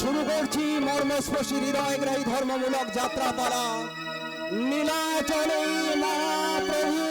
শুরু করছি মর্মস্পর্শী হৃদয়গ্রাহী ধর্মমূলক যাত্রাপালা নীলাচলে মহাপ্রভু।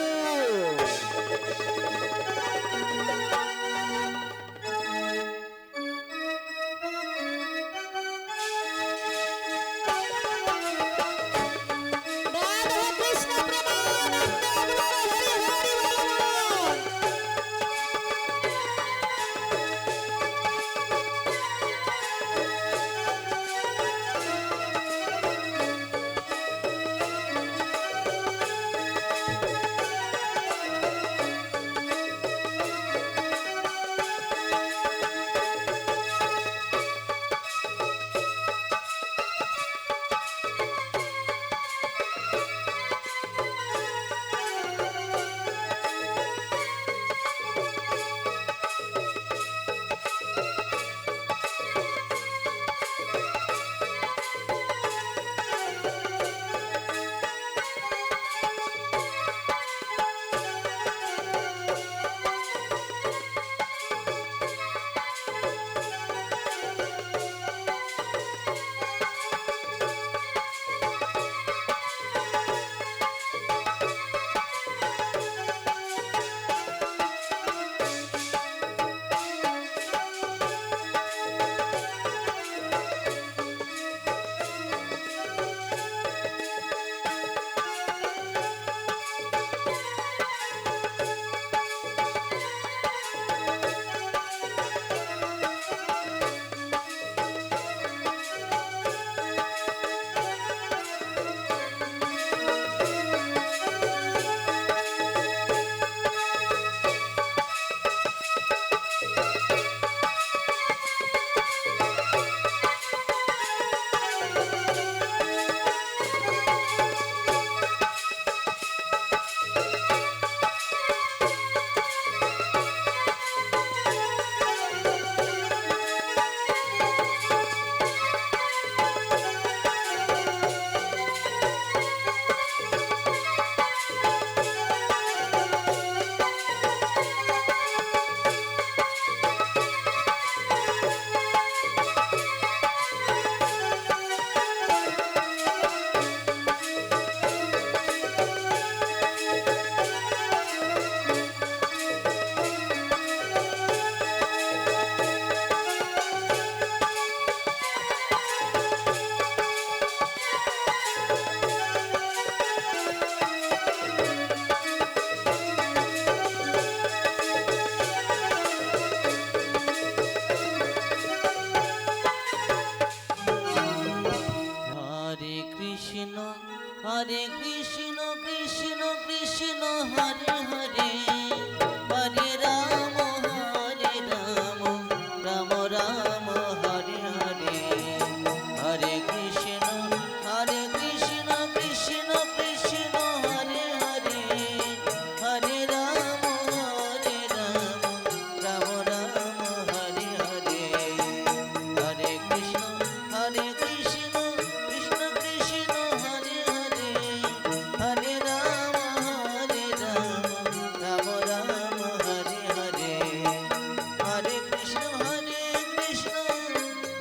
হরে কৃষ্ণ কৃষ্ণ কৃষ্ণ হরে হরে, হরে রাম রাম রাম হরে হরে। হরে কৃষ্ণ কৃষ্ণ কৃষ্ণ হরে হরে, হরে রাম রাম রাম হরে হরে। হরে কৃষ্ণ কৃষ্ণ কৃষ্ণ কৃষ্ণ হরে হরে, হরে রাম রাম রাম হরে হরে। হরে কৃষ্ণ কৃষ্ণ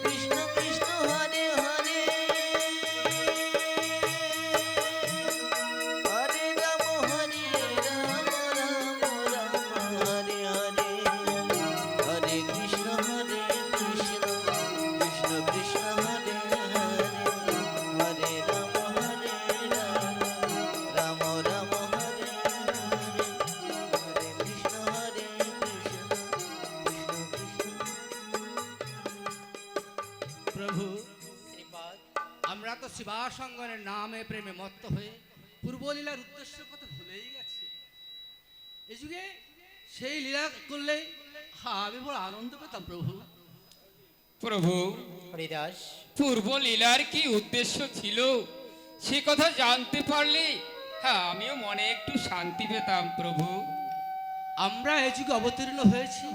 কৃষ্ণ কৃষ্ণ হরে হরে, হরে রাম রাম রাম হরে হরে। হরে কৃষ্ণ কৃষ্ণ কৃষ্ণ কৃষ্ণ হরে হরে, হরে রাম রাম রাম হরে হরে। হরে কৃষ্ণ কৃষ্ণ কৃষ্ণ প্রভু, শ্রীপাদ। আমরা তো শিবাসঙ্গনের নামে প্রেমে মত্ত হয়ে পূর্বলীলার উদ্দেশ্য কথা ভুলেই গেছি। এই যুগে সেই লীলা করলে আমি বড় আনন্দ পেতাম প্রভু। প্রভু, হরিদাস, পূর্ব লীলার কি উদ্দেশ্য ছিল সে কথা জানতে পারলে আমিও মনে একটু শান্তি পেতাম প্রভু। আমরা এই যুগে অবতীর্ণ হয়েছি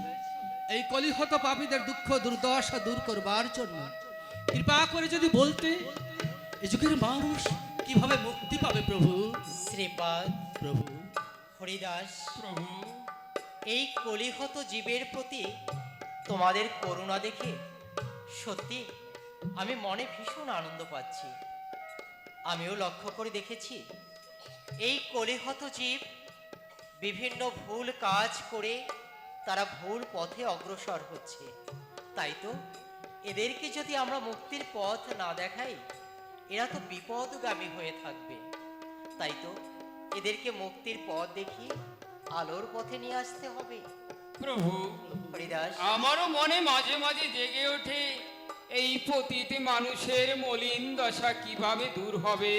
এই কলিহত পাপীদের দুঃখ দুর্দশা দূর করবার জন্য। কৃপা করে যদি বলতে এই যুগের মানুষ কিভাবে মুক্তি পাবে প্রভু। শ্রীপাদ, প্রভু, হরিদাস, প্রভু, এই কলিহত জীবের প্রতি তোমাদের করুণা দেখে সত্যি আমি মনে ভীষণ আনন্দ পাচ্ছি। আমিও লক্ষ্য করে দেখেছি এই কলিহত জীব বিভিন্ন ভুল কাজ করে তারা ভুল পথে অগ্রসর হচ্ছে। তাই তো এদেরকে যদি আমরা মুক্তির পথ না দেখাই, এরা তো বিপদগামী হয়ে থাকবে। তাই তো এদেরকে মুক্তির পথ দেখিয়ে আলোর পথে নিয়ে আসতে হবে। প্রভু, হরিদাস, আমারও মনে মাঝে মাঝে জেগে ওঠে এই পতিত মানুষের মলিন দশা কিভাবে দূর হবে।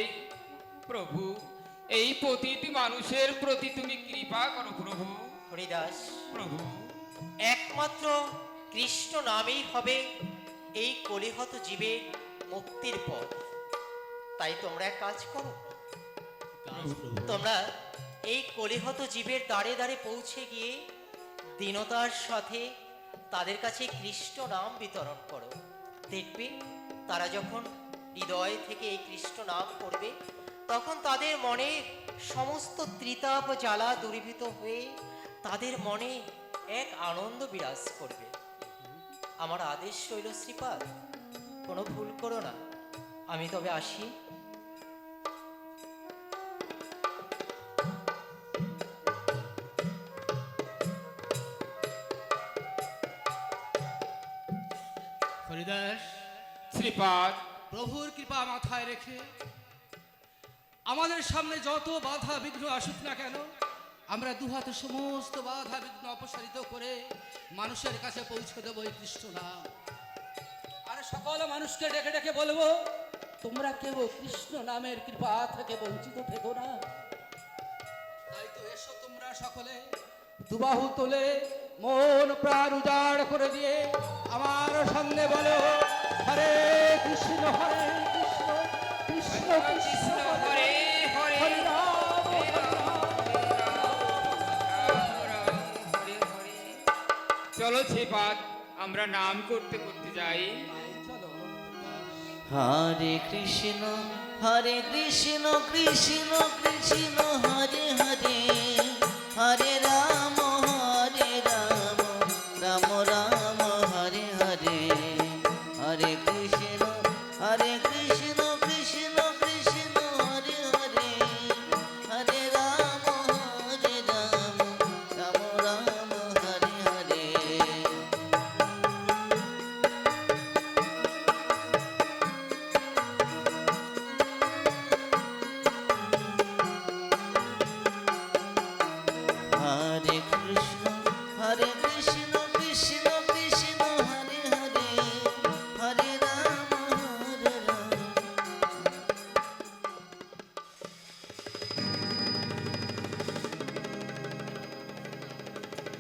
প্রভু, এই পতিত মানুষের প্রতি তুমি কৃপা করো প্রভু। হরিদাস, প্রভু, একমাত্র কৃষ্ণ নামেই হবে এই কলিহত জীবের মুক্তির পথ। তাই তোমরা এক কাজ করো, তোমরা এই কলিহত জীবের দ্বারে দ্বারে পৌঁছে গিয়ে দীনতার সাথে তাদের কাছে কৃষ্ণ নাম বিতরণ করো। দেখবে তারা যখন হৃদয় থেকে এই কৃষ্ণ নাম করবে, তখন তাদের মনে সমস্ত ত্রিতাপ জ্বালা দূরীভূত হয়ে তাদের মনে এক আনন্দ বিরাজ করবে। আমার আদেশ রইল শ্রীপাদ, কোনো ভুল করো না। আমি তবে আসি। হরিদাস, শ্রীপাদ, প্রভুর কৃপা মাথায় রেখে আমাদের সামনে যত বাধা বিঘ্ন আসুক না কেন, আমরা দুহাতে সমস্ত বাধা বিঘ্ন অপসারিত করে মানুষের কাছে পৌঁছে দেবো এই কৃষ্ণ নাম। আর সকল মানুষকে ডেকে ডেকে বলবো, তোমরা কেউ কৃষ্ণ নামের কৃপা থেকে বঞ্চিত থেকো না। তাই তো এসো তোমরা সকলে দুবাহু তোলে মন প্রাণ উজাড় করে দিয়ে আমার সামনে বলো, হরে কৃষ্ণ হরে কৃষ্ণ কৃষ্ণ কৃষ্ণ হরে হরে হরে রাম হরে রাম। চলো শ্রীপাদ, আমরা নাম করতে করতে যাই। চলো। হরে কৃষ্ণ কৃষ্ণ কৃষ্ণ হরে হরে, হরে রাম রাম রাম হরে হরে, হরে কৃষ্ণ কৃষ্ণ কৃষ্ণ হরে হরে, হরে রাম রাম রাম হরে হরে। হরে কৃষ্ণ কৃষ্ণ কৃষ্ণ হরে হরে, হরে রাম রাম।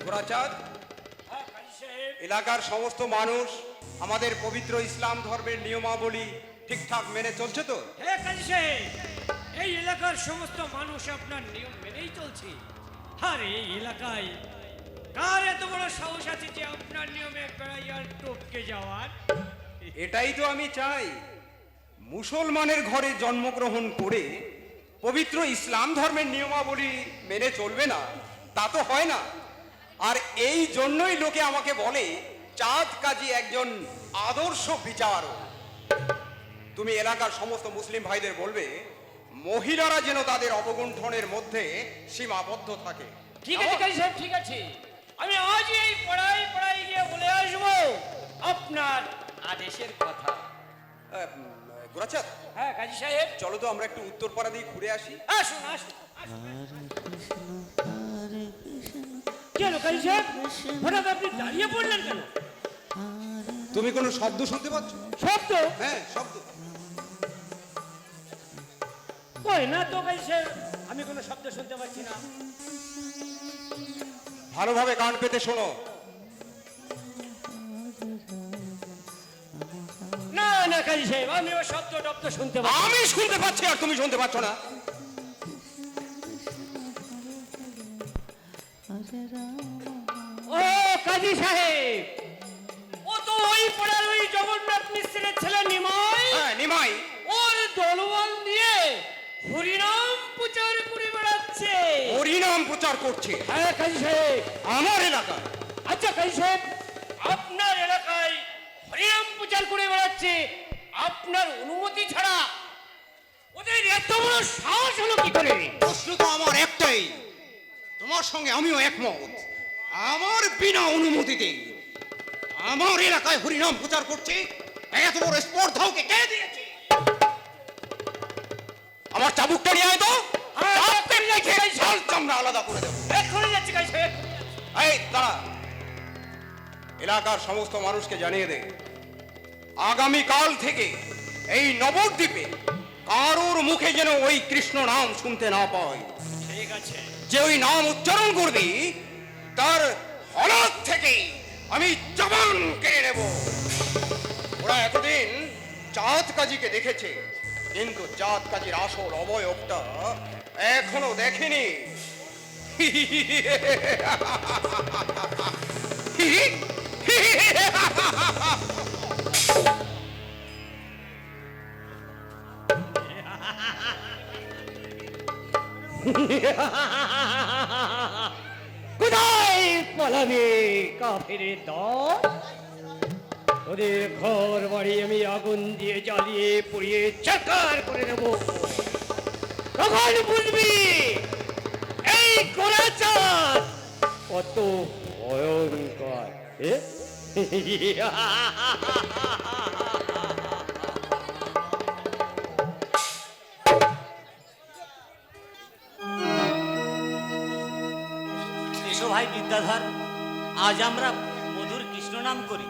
গোরাচাঁদ, এলাকার সমস্ত মানুষ আমাদের পবিত্র ইসলাম ধর্মের নিয়মাবলী ঠিকঠাক মেনে চলছে তো? হ্যাঁ কাজী সাহেব, এই এলাকার সমস্ত মানুষ আপনার নিয়ম মেনেই চলছে। আর এই এলাকায় কার এত বড় সাহস আছে যে আপনার নিয়মে বেড়াইয়ার টপকে যাওয়ার? এটাই তো আমি চাই। মুসলমানের ঘরে জন্মগ্রহণ করে পবিত্র ইসলাম ধর্মের নিয়মাবলী মেনে চলবে না, তা তো হয় না। আর এই জন্যই লোকে আমাকে বলে চাঁদ কাজী একজন আদর্শ বিচারক। তুমি এলাকার সমস্ত মুসলিম ভাইদের বলবে মহিলারা যেন তাদের অবগুণ্ঠনের মধ্যে সীমাবদ্ধ থাকে। ঠিক আছে কাজী সাহেব, ঠিক আছে। আমি আজই এই পড়াই গিয়ে বলে আসবো আপনার আদেশের কথা। গোরাচাঁদ, হ্যাঁ কাজী সাহেব, চলো তো আমরা একটু উত্তরপাড়া দিয়ে ঘুরে আসি। আসুন আসুন আসুন। হরে কৃষ্ণ কেন কাজী সাহেব, হঠাৎ আপনি দাঁড়িয়ে পড়লেন কেন? তুমি কোনো শব্দ শুনতে পাচ্ছ? শব্দ? হ্যাঁ, শব্দ। কই না তো কাজী সাহেব, আমি কোনো শব্দ শুনতে পাচ্ছি না। ভালোভাবে কান পেতে শোনো। না না কাজী সাহেব, আমি ও শব্দ টব্দ শুনতে পাচ্ছি। আমি শুনতে পাচ্ছি আর তুমি শুনতে পাচ্ছ না। ও কাজী সাহেব, ও তো ওই পাড়ার ওই জগন্নাথ মিস্ত্রির ছেলে নিমাই। হ্যাঁ, নিমাই। ওর দলবল দিয়ে হরিনাম প্রচার করে বেড়াচ্ছে। হরিনাম প্রচার করছে হ্যাঁ কাজী সাহেব। আমার এলাকা। আচ্ছা কাজী সাহেব, আপনার এলাকায় হরিনাম প্রচার করে বেড়াচ্ছে আপনার অনুমতি ছাড়া ওদের এত বড় সাহস হলো কি করে? প্রশ্ন তো আমার একটাই, তোমার সঙ্গে আমিও একমত। আমার বিনা অনুমতিতে আমার এলাকায় হরিনাম প্রচার করছে, এত বড় স্পর্ধা ওকে কে দিয়েছে? আমার চাবুকটা নিয়ে আয় তো, চাবুকটা নিয়ে খেয়ে ঝাল চামড়া আলাদা করে দেবো। এক্ষুনি যাচ্ছি কাজ সাহেব। এই দাঁড়া, এলাকার সমস্ত মানুষকে জানিয়ে দে, আগামীকাল থেকে এই নবদ্বীপে কারোর মুখে যেন ওই কৃষ্ণ নাম শুনতে না পায়। ঠিক আছে। যে ওই নাম উচ্চারণ করবি তার হলক থেকে আমি জবান কেড়ে নেব। ওরা এতদিন জাত কাজীকে দেখেছে, কিন্তু জাত কাজীর আসল অবয়বটা এখনো দেখেনি। কোথায় পালাবে কাফেরের দল? ওদের ঘর বাড়ি আমি আগুন দিয়ে জ্বালিয়ে পুড়িয়ে চাকার করে দেব। তখন বুঝবি এই গোলাচাঁদ কত ভয়ঙ্কর। এসো ভাই বিদ্যাধর, আজ আমরা মধুর কৃষ্ণ নাম করি।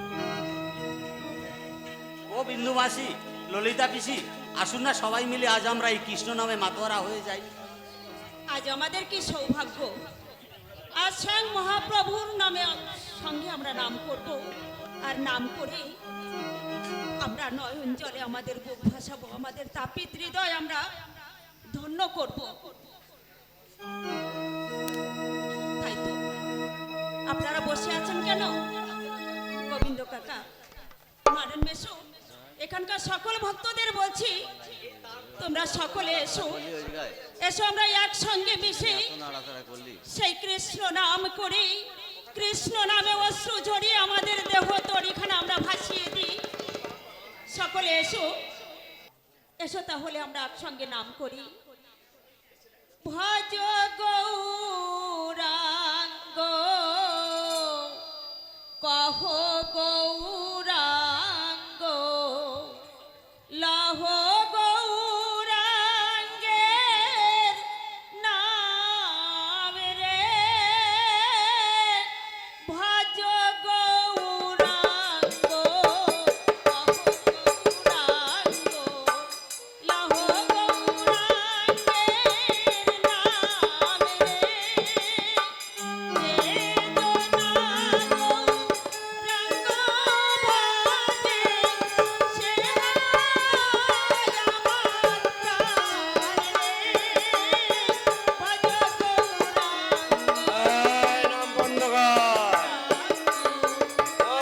ও বিন্দু মাসি, ললিতা পিসি, আসুন না সবাই মিলে আজ আমরা এই কৃষ্ণ নামে মাতোয়ারা হয়ে যাই। আজ আমাদের কি সৌভাগ্য, আজ স্বয়ং মহাপ্রভুর নামে সঙ্গে আমরা নাম করব, আর নাম করে আমরা নয়ন জলে আমাদের বুক ভাসাবো, আমাদের তাপিত হৃদয় আমরা ধন্য করব। তাই তো আপনারা বসে আছেন কেন? গোবিন্দ কাকা, নারায়ণ মেশো, এখানকার সকল ভক্তদের বলছি, তোমরা সকলে এসো, এসো আমরা একসঙ্গে মিশে সেই কৃষ্ণ নাম করে, কৃষ্ণ নামে অশ্রু ঝরিয়ে আমাদের দেহ তরিখানা আমরা ভাসিয়ে দিই। সকলে এসো, এসো তাহলে আমরা একসঙ্গে নাম করি। ভজ গৌরাঙ্গ কহ গৌরাঙ্গ লহ গৌরাঙ্গের নাম রে, ভজ গৌরাঙ্গ কহ গৌরাঙ্গ লহ গৌরাঙ্গের নাম রে, নাম বন্ধ কর,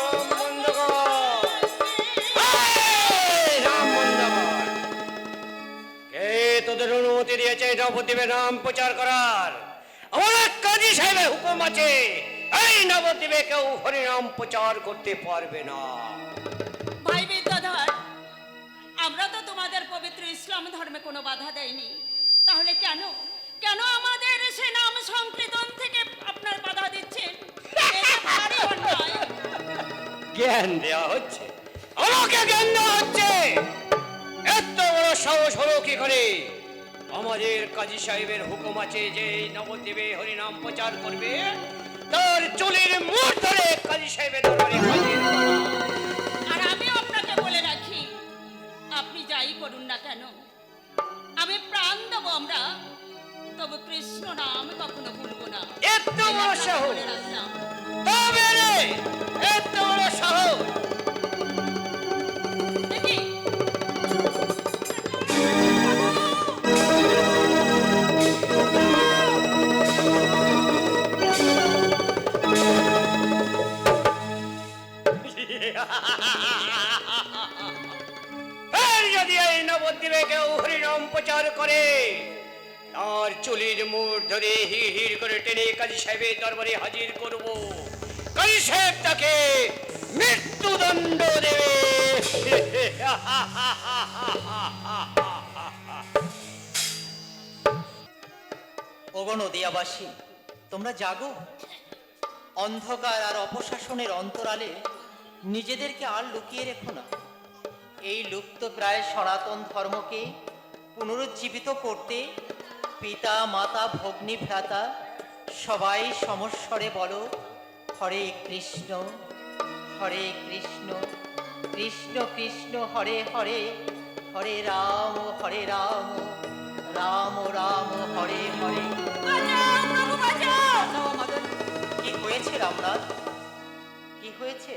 নাম বন্ধ কর, নাম বন্ধ কর। কে তোদের অনুমতি দিয়েছে নবদ্বীপে নাম প্রচার করার? আমার কাজী সাহেবের হুকুম আছে, এই নবদ্বীপে কেউ হরিনাম প্রচার করতে পারবে না। ভাই বিদ্যাধর, আমরা তো তোমাদের পবিত্র ইসলাম ধর্মে কোনো বাধা দেয়নি, তাহলে কেন কেন আমাদের সে নাম সংকীর্তন থেকে আপনার বাধা দিচ্ছেন? এ যে ভারী অন্যায়। জ্ঞান দেওয়া হচ্ছে, আমাকে জ্ঞান দেওয়া হচ্ছে। এত বড় সাহস হলো কি করে? আমাদের কাজী সাহেবের হুকুম আছে যে এই নবদ্বীপে হরিনাম প্রচার করবে, তার চুলের মুঠ ধরে কাজী সাহেবের দরবারে হাজির করা। আর আমি আপনাকে বলে রাখি, আপনি যাই করুন না কেন, আমি প্রাণ দেবো আমরা, তবে কৃষ্ণ নাম কখনো ভুলবো না। এত বড় সাহস! বলে রাখলাম। তবে রে, এত বড় সাহস! দেখি আর যদি এই নবদ্বীপে কেউ হরিনাম প্রচার করে, তার চুলির মুঠ ধরে হিড় হিড় করে টেনে কাজী সাহেবের দরবারে হাজির করব। কাজী সাহেব তাকে মৃত্যুদণ্ড দেবে। ওগো নদিয়াবাসী, তোমরা জাগো। অন্ধকার আর অপশাসনের অন্তরালে নিজেদেরকে আর লুকিয়ে রেখো না। এই লুপ্ত প্রায় সনাতন ধর্মকে পুনরুজ্জীবিত করতে পিতা মাতা ভগ্নী ভ্রাতা সবাই সমস্বরে বলো, হরে কৃষ্ণ হরে কৃষ্ণ, কৃষ্ণ কৃষ্ণ হরে হরে, হরে রাম রাম রাম হরে হরে। কি হয়েছে রামনাথ, কি হয়েছে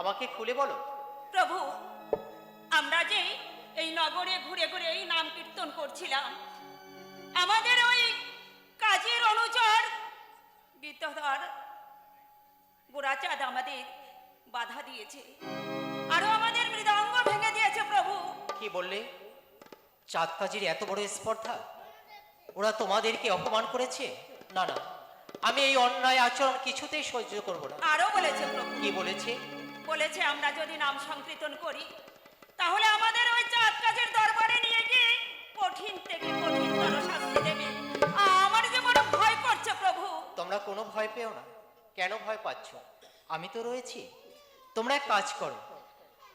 আমাকে খুলে বলো। প্রভু, আমরা যে এই নগরে ঘুরে ঘুরে এই নাম কীর্তন করছিলাম, আমাদের ওই কাজের অনুচর বিদ্যাধর গোরাচাঁদ আমাদের বাধা দিয়েছে, আরো আমাদের মৃদঙ্গ ভেঙে দিয়েছে। প্রভু, কি বললে? চাঁদ কাজীর এত বড় স্পর্ধা? ওরা তোমাদেরকে অপমান করেছে? না না, আমি এই অন্যায় আচরণ কিছুতেই সহ্য করব না। আরো বলেছে প্রভু। কি বলেছে? বলেছে আমরা যদি নাম সংকীর্তন করি তাহলে আমাদের ওই চাঁদ কাজের দরবারে নিয়ে গিয়ে কঠিন থেকে কঠিনতর শাস্তি দেবে। আমার যে বড় ভয় করছে প্রভু। তোমরা কোনো ভয় পেও না। কেন ভয় পাচ্ছ? আমি তো রয়েছি। তোমরা এক কাজ করো,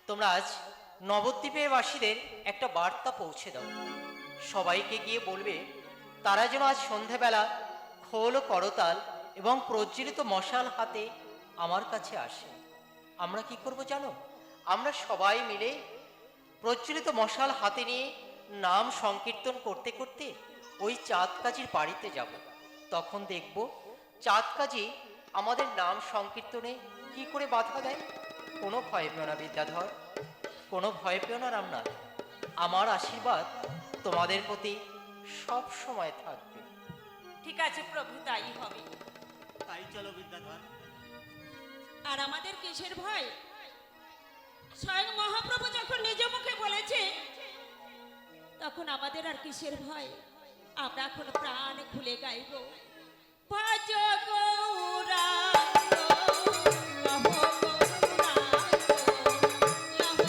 তোমরা আজ নবদ্বীপের বাসীদের একটা বার্তা পৌঁছে দাও। সবাইকে গিয়ে বলবে তারা যেন আজ সন্ধেবেলা খোল করতাল এবং প্রজ্বলিত মশাল হাতে আমার কাছে আসে। আমরা কি করব জানো? আমরা সবাই মিলে প্রজ্বলিত মশাল হাতে নিয়ে নাম সংকীর্তন করতে করতে ওই চাঁদ কাজীর বাড়িতে যাব। তখন দেখব চাঁদ কাজী আমাদের নাম সংকীর্তনে কি করে বাধা দেয়। কোনো ভয় পেও না বিদ্যাধর, কোনো ভয় পেও না রামনাথ। আমার আশীর্বাদ তোমাদের প্রতি সব সময় থাকবে। ঠিক আছে প্রভু, তাই হবে। তাই চলো বিদ্যাধর। আর আমাদের কিসের ভয়? স্বয়ং মহাপ্রভু যখন নিজ মুখে বলেছে তখন আমাদের আর কিসের ভয়? আমরা এখন প্রাণ খুলে গাইব, ভজ গৌরাঙ্গ, লহ গৌরাঙ্গ, লহ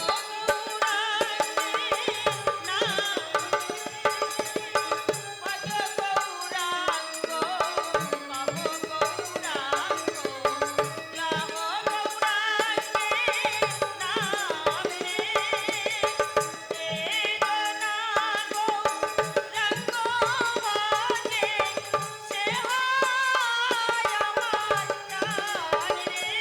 গৌরাঙ্গের নাম। ভজ গৌরাঙ্গ, লহ গৌরাঙ্গ, লহ গৌরাঙ্গের নাম রে। বেদনা গৌরাঙ্গ বাজে, সে হয় আমার প্রাণ রে।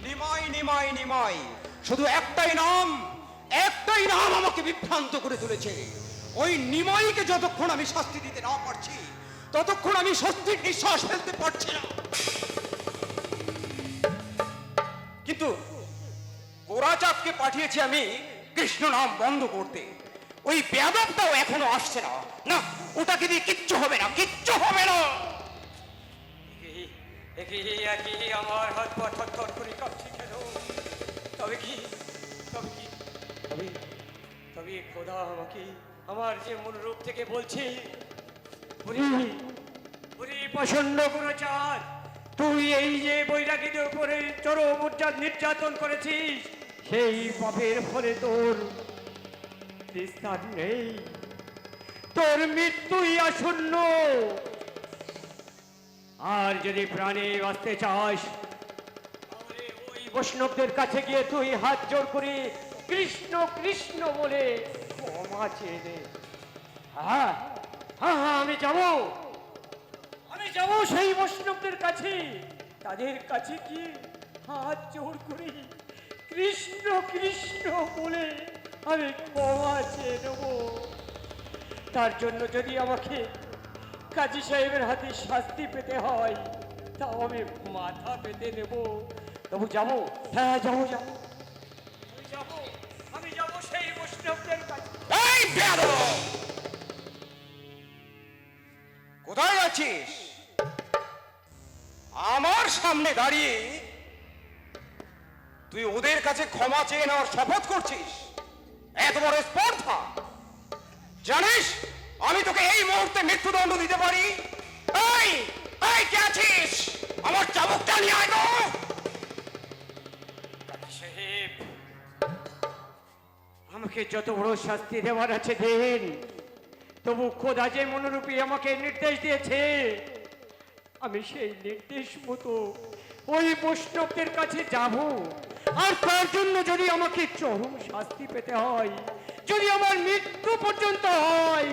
নিমাই নিমাই নিমাই, শুধু একটাই নাম আমাকে বিভ্রান্ত করে তুলেছে। ওই নিমাইকে যতক্ষণ আমি শাস্তি দিতে না পারছি ততক্ষণ আমি স্বস্তির নিঃশ্বাস ফেলতে পারছি না। কিন্তু গোরাচাঁদকে পাঠিয়েছি আমি কৃষ্ণ নাম বন্ধ করতে। ওই বেয়াদবটাও এখনো আসছে না। না, ওটাকে দিয়ে কিচ্ছু হবে না, কিচ্ছু হবে না। আমার হাত পা থরথর করে কাঁপছে কেন? তবে কি তবে খোদা আমাকে আমার যে মূল রূপ থেকে বলছে, প্রসন্ন কোনো চাঁদ, তুই এই যে বৈরাগীদের উপরে চরম নির্যাতন করেছিস, সেই পাপের ফলে তোর বিস্তার নেই, তোর মৃত্যুই আসন্ন। আর যদি প্রাণে বাঁচতে চাস তাহলে ওই বৈষ্ণবদের কাছে গিয়ে তুই হাত জোড় করে কৃষ্ণ কৃষ্ণ বলে ক্ষমা চেয়ে নে। হ্যাঁ হ্যাঁ হ্যাঁ, আমি যাব সেই বৈষ্ণবদের কাছে, তাদের কাছে গিয়ে হাত জোড় করে কৃষ্ণ কৃষ্ণ বলে আমি ক্ষমা চেয়ে নেব। তার জন্য যদি আমাকে কাজী সাহেবের হাতে শাস্তি পেতে হয়, তাও আমি মাথা পেতে নেব। তবু যাবো, হ্যাঁ যাবো যাবো, আমি যাবো সেই বৈষ্ণবদের কাছে। এই বেয়াদব! কোথায় যাচ্ছিস? আমার সামনে দাঁড়িয়ে তুই ওদের কাছে ক্ষমা চেয়ে নেওয়ার শপথ করছিস? এত বড় স্পর্ধা! জানিস আমি তোকে এই মুহূর্তে মৃত্যুদণ্ড দিতে পারি। এই এই কে আছিস? আমার চাবুকটা নিয়ে আয় তো। কাজী সাহেব, আমাকে যত বড় শাস্তি দেওয়ার আছে দিন, তবু খোদা যে মনোরূপী আমাকে নির্দেশ দিয়েছে, আমি সেই নির্দেশ মতো ওই বৈষ্ণবদের কাছে যাব। আর তার জন্য যদি আমাকে চরম শাস্তি পেতে হয়, যদি আমার মৃত্যু পর্যন্ত হয়,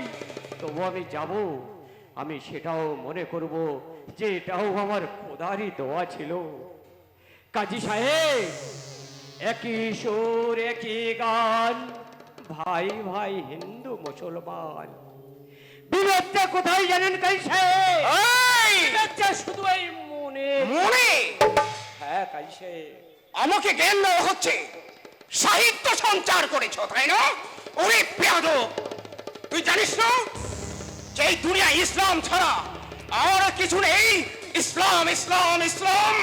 তবু আমি যাব। আমি সেটাও মনে করব যে এটাও আমার খোদারই দোয়া ছিল। কাজী সাহেব, একই সুর একই গান, ভাই ভাই হিন্দু মুসলমান। বিরোধটা কোথায় জানেন কাজী সাহেব? এই! বিরোধটা শুধু এই মনে। মনে? হ্যাঁ কাজী সাহেব, আমাকে জ্ঞান দেওয়া হচ্ছে। সাহিত্য সঞ্চার করেছ তাই না? ওরে বেয়াদব! তুই জানিস না যে এই দুনিয়া ইসলাম ছাড়া আর কিছু নেই? ইসলাম ইসলাম ইসলাম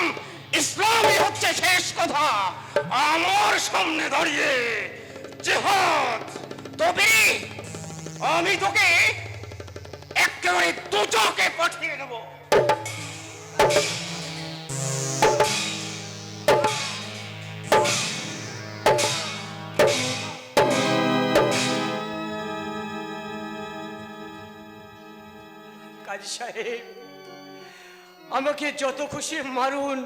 ইসলামই হচ্ছে শেষ কথা। আমার সামনে দাঁড়িয়ে জিহাদ, তবে আমি তোকে একেবারে দুচকে পাঠিয়ে দেবো। কাজী সাহেব, আমাকে যত খুশি মারুন,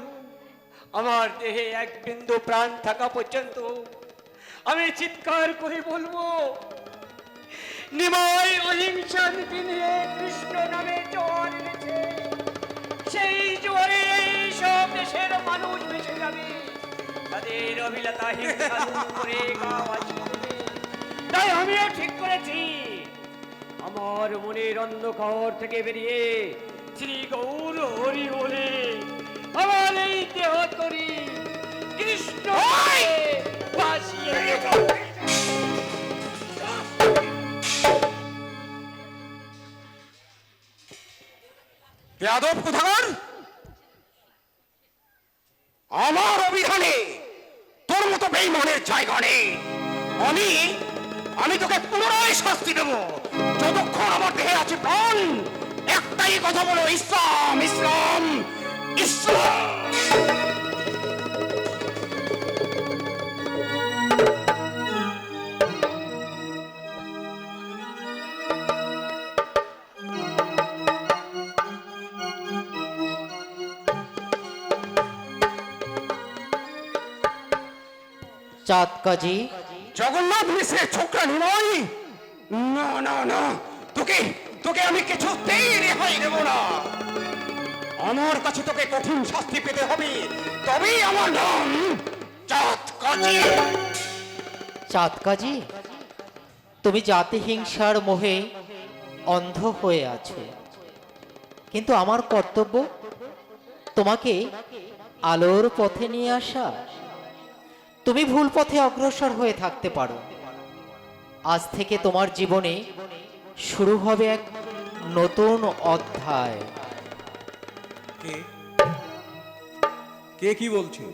আমার দেহে এক বিন্দু প্রাণ থাকা পর্যন্ত আমি চিৎকার করে বলবো, নিমাই অহিংসা নীতি নিয়ে কৃষ্ণ নামে জোয়ার এনেছে। সেই জোয়ারে এই সব দেশের মানুষ ভেসে যাবে, তাদের অভিলাতা হিংসা দূর করে গা বাঁচিয়ে দেবে। তাই আমিও ঠিক করেছি, আমার মনের অন্ধকার থেকে বেরিয়ে শ্রী গৌর হরি বলে আমার এই দেহ তরি কৃষ্ণ বাঁচিয়ে দেব। বেয়াদব কোথাকার! আমার অভিধানে তোর মতো বেঈমানের জায়গা নেই। আমি তোকে পুনরায় শাস্তি দেব যতক্ষণ আমার দেহে আছে প্রাণ। একটাই কথা বলো, ইসলাম ইসলাম ইসলাম। চাঁদ কাজী, জগন্নাথ মিশ্রের ছোকরা নয়। না না না, তোকে তোকে আমি কিছুতেই রেহাই দেব না। আমার কাছে তোকে কঠিন শাস্তি পেতে হবে, তবেই আমার নাম চাঁদ কাজী। চাঁদ কাজী, তুমি জাতি হিংসার মোহে অন্ধ হয়ে আছো, কিন্তু আমার কর্তব্য তোমাকে আলোর পথে নিয়ে আসা। তুমি ভুল পথে অগ্রসর হয়ে থাকতে পারো। আজ থেকে তোমার জীবনে শুরু হবে এক নতুন অধ্যায়। কে কি বলছে?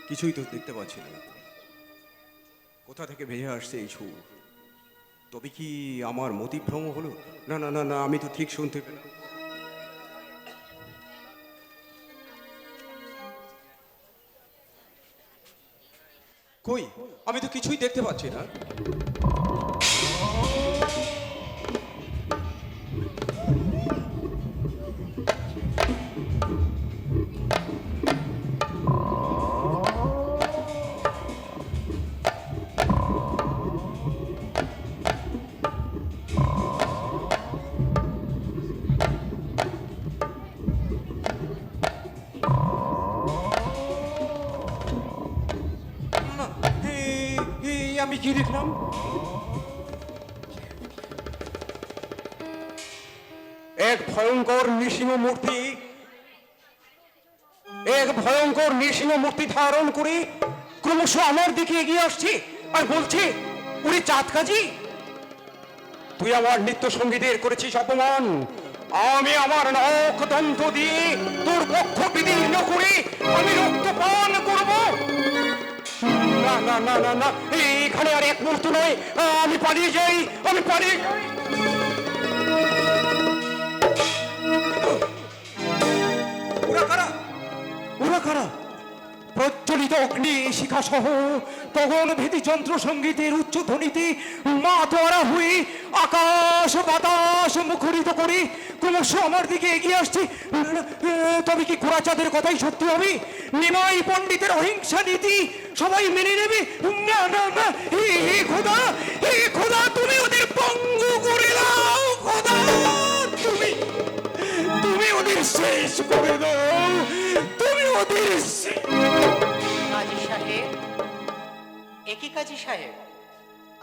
কিছুই তো দেখতে পাচ্ছি না। কোথা থেকে ভেসে আসছে এই সুর? তবে কি আমার মতিভ্রম হলো? না না না না, আমি তো ঠিক শুনতে পেলাম। কই, আমি তো কিছুই দেখতে পাচ্ছি না। আমি কি দেখলাম? এক ভয়ঙ্কর নৃসিংহ মূর্তি ধারণ করে ক্রমশ আমার দিকে এগিয়ে আসছে আর বলছে, ওরে চাঁদ কাজী, তুই আমার নিত্য সঙ্গীদের করেছিস অপমান, আমি আমার নখ দন্ত দিয়ে তোর পক্ষ বিদীর্ণ করে আমি রক্ত পান করব। না না না না না, এখানে আর এক মুহূর্ত নয়, আমি পালিয়ে যাই। ওরা কারা? প্রজ্বলিত অগ্নি শিখা সহ তখন ভীতি যন্ত্র সঙ্গীতের উচ্চ ধ্বনিতে মাতোয়ারা হয়ে আকাশ বাতাস মুখরিত করে ক্রমশ আমার দিকে এগিয়ে আসছে। তবে কি গোরাচাঁদের কথাই সত্যি হবে? নিমাই পণ্ডিতের অহিংসা নীতি সবাই মেনে নেবে? না না না, হে খোদা, তুমি ওদের পঙ্গু করে দাও। খোদা, তুমি ওদের শেষ করে দাও। কাজী সাহেব, একই কাজী সাহেব,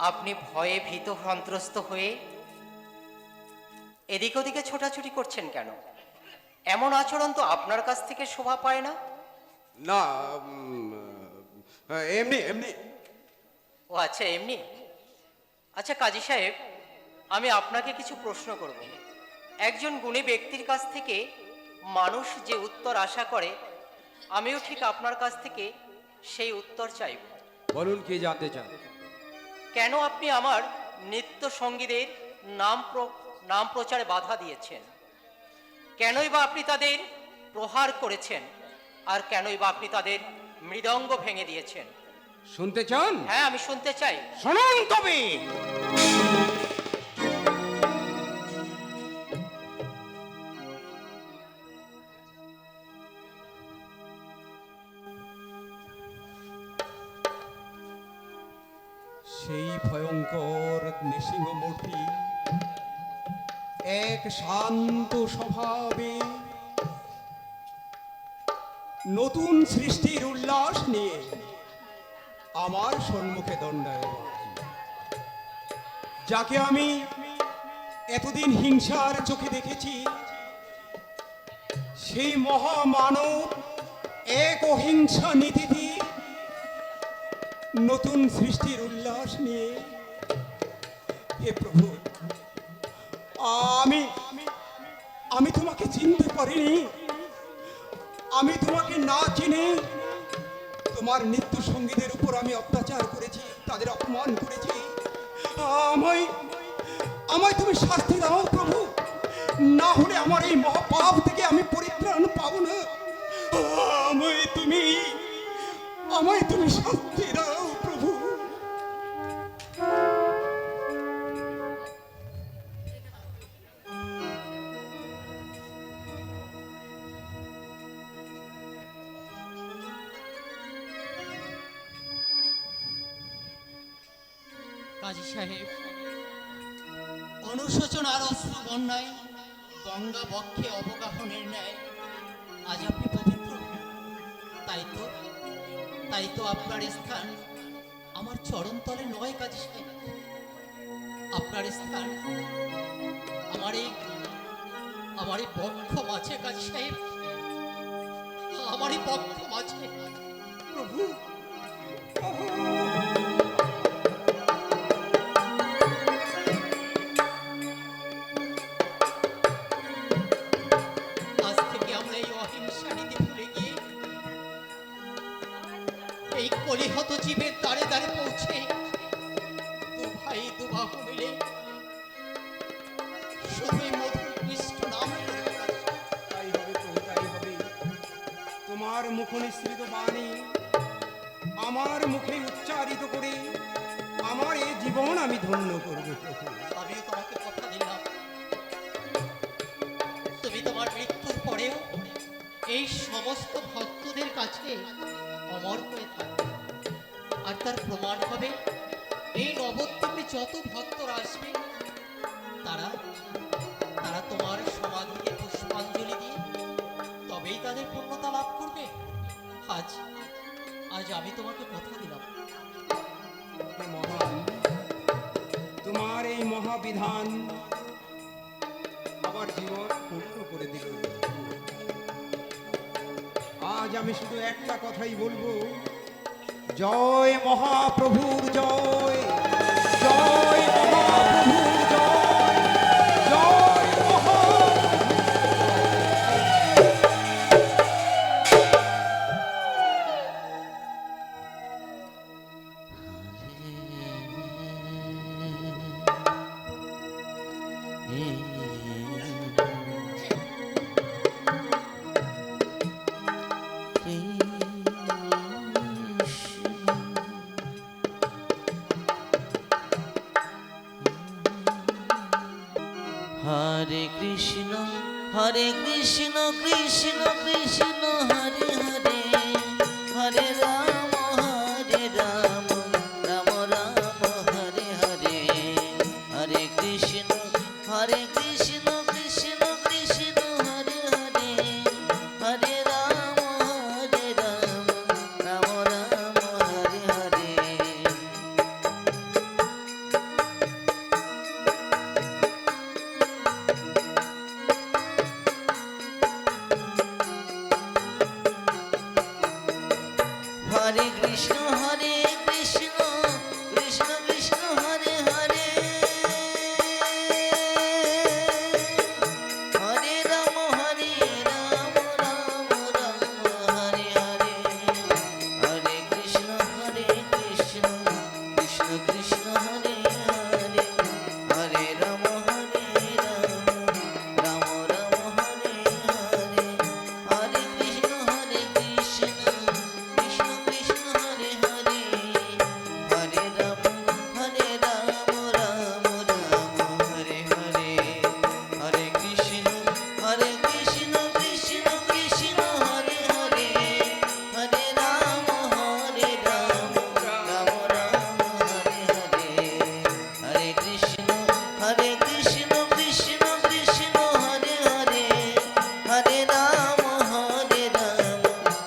আপনি ভয়ে ভীত সন্ত্রস্ত হয়ে এদিক ওদিকে ছোটাছুটি করছেন কেন? এমন আচরণ তো আপনার কাছ থেকে শোভা পায় না। না, এমনি। ও আচ্ছা, এমনি। আচ্ছা কাজী সাহেব, আমি আপনাকে কিছু প্রশ্ন করব। একজন গুণী ব্যক্তির কাছ থেকে মানুষ যে উত্তর আশা করে, আমিও ঠিক আপনার কাছ থেকে সেই উত্তর চাইব। বলুন, কি জানতে চান? কেন আপনি আমার নৃত্য সঙ্গীদের নাম প্রচারে বাধা দিয়েছেন? কেনই বা আপনি তাদের প্রহার করেছেন? আর কেনই বা আপনি তাদের মৃদঙ্গ ভেঙে দিয়েছেন? শুনতে চান? হ্যাঁ, আমি শুনতে চাই। শুনুন তবে। সেই ভয়ঙ্কর নৃসিংহ মূর্তি এক শান্ত স্বভাবে নতুন সৃষ্টির উল্লাস নিয়ে আমার সম্মুখে দণ্ডায়মান, যাকে আমি এতদিন হিংসার চোখে দেখেছি, সেই মহামানব এক অহিংসা নীতিতে নতুন সৃষ্টির উল্লাস নিয়ে, হে প্রভু, আমি তোমাকে চিনতে পারিনি। আমি তোমাকে না চিনে তোমার নিত্য সঙ্গীদের উপর আমি অত্যাচার করেছি, তাদের অপমান করেছি। আমায় তুমি শাস্তি দাও প্রভু, না হলে আমার এই মহাপাপ থেকে আমি পরিত্রাণ পাবো না। আমায় তুমি শাস্তি দাও প্রভু। কাজী সাহেব, অনুশোচন আর অশ্রু বন্যায় গঙ্গা বক্ষে অবগাহনের ন্যায় আজ আপনি পবিত্র। তাই তো আপনার স্থান আমার চরণতলে নয় কাজী সাহেব। আপনার স্থান আমার এই বক্ষ মাঝে কাজী সাহেব, আমার এই বক্ষ মাঝে। প্রভু, এই কলিহত জীবের দ্বারে দ্বারে পৌঁছে দু ভাই দু বাহু মিলে শুধুই মধুর কৃষ্ণ নাম। তাই হবে প্রভু, তাই হবে। তোমার মুখ নিঃসৃত বাণী আমার মুখে উচ্চারিত করে আমার এই জীবন আমি ধন্য করব প্রভু। আমিও তোমাকে কথা দিলাম, তুমি তোমার মৃত্যুর পরেও এই সমস্ত ভক্তদের কাছে অমর হয়ে থাকবে। আর তার প্রমাণ হবে এই নবদ্বীপে যত ভক্তরা আসবে তারা তোমার সমাধিতে পুষ্পাঞ্জলি দিয়ে তবেই তাদের পূর্ণতা লাভ করবে। আজ আমি তোমাকে কথা দিলাম। মহান তোমার এই মহাবিধান, আবার আমার জীবন পূর্ণ করে দিল। আজ আমি শুধু একটা কথাই বলবো, জয় মহাপ্রভুর জয়, জয় মহাপ্রভুর জয়, জয় মহাপ্রভুর হরে কৃষ্ণ কৃষ্ণ কৃষ্ণ হরে হরে, হরে রাম রাম রাম হরে হরে, হরে কৃষ্ণ কৃষ্ণ কৃষ্ণ হরে হরে, হরে রাম রাম রাম হরে হরে। হরে কৃষ্ণ কৃষ্ণ কৃষ্ণ হরে হরে, হরে রাম রাম রাম হরে হরে, হরে কৃষ্ণ কৃষ্ণ কৃষ্ণ হরে হরে, হরে রাম রাম রাম হরে হরে, হরে কৃষ্ণ কৃষ্ণ কৃষ্ণ হরে হরে, হরে রাম রাম রাম হরে হরে, হরে কৃষ্ণ কৃষ্ণ কৃষ্ণ হরে হরে, হরে রাম রাম রাম হরে হরে, হরে কৃষ্ণ কৃষ্ণ কৃষ্ণ হরে হরে, হরে রাম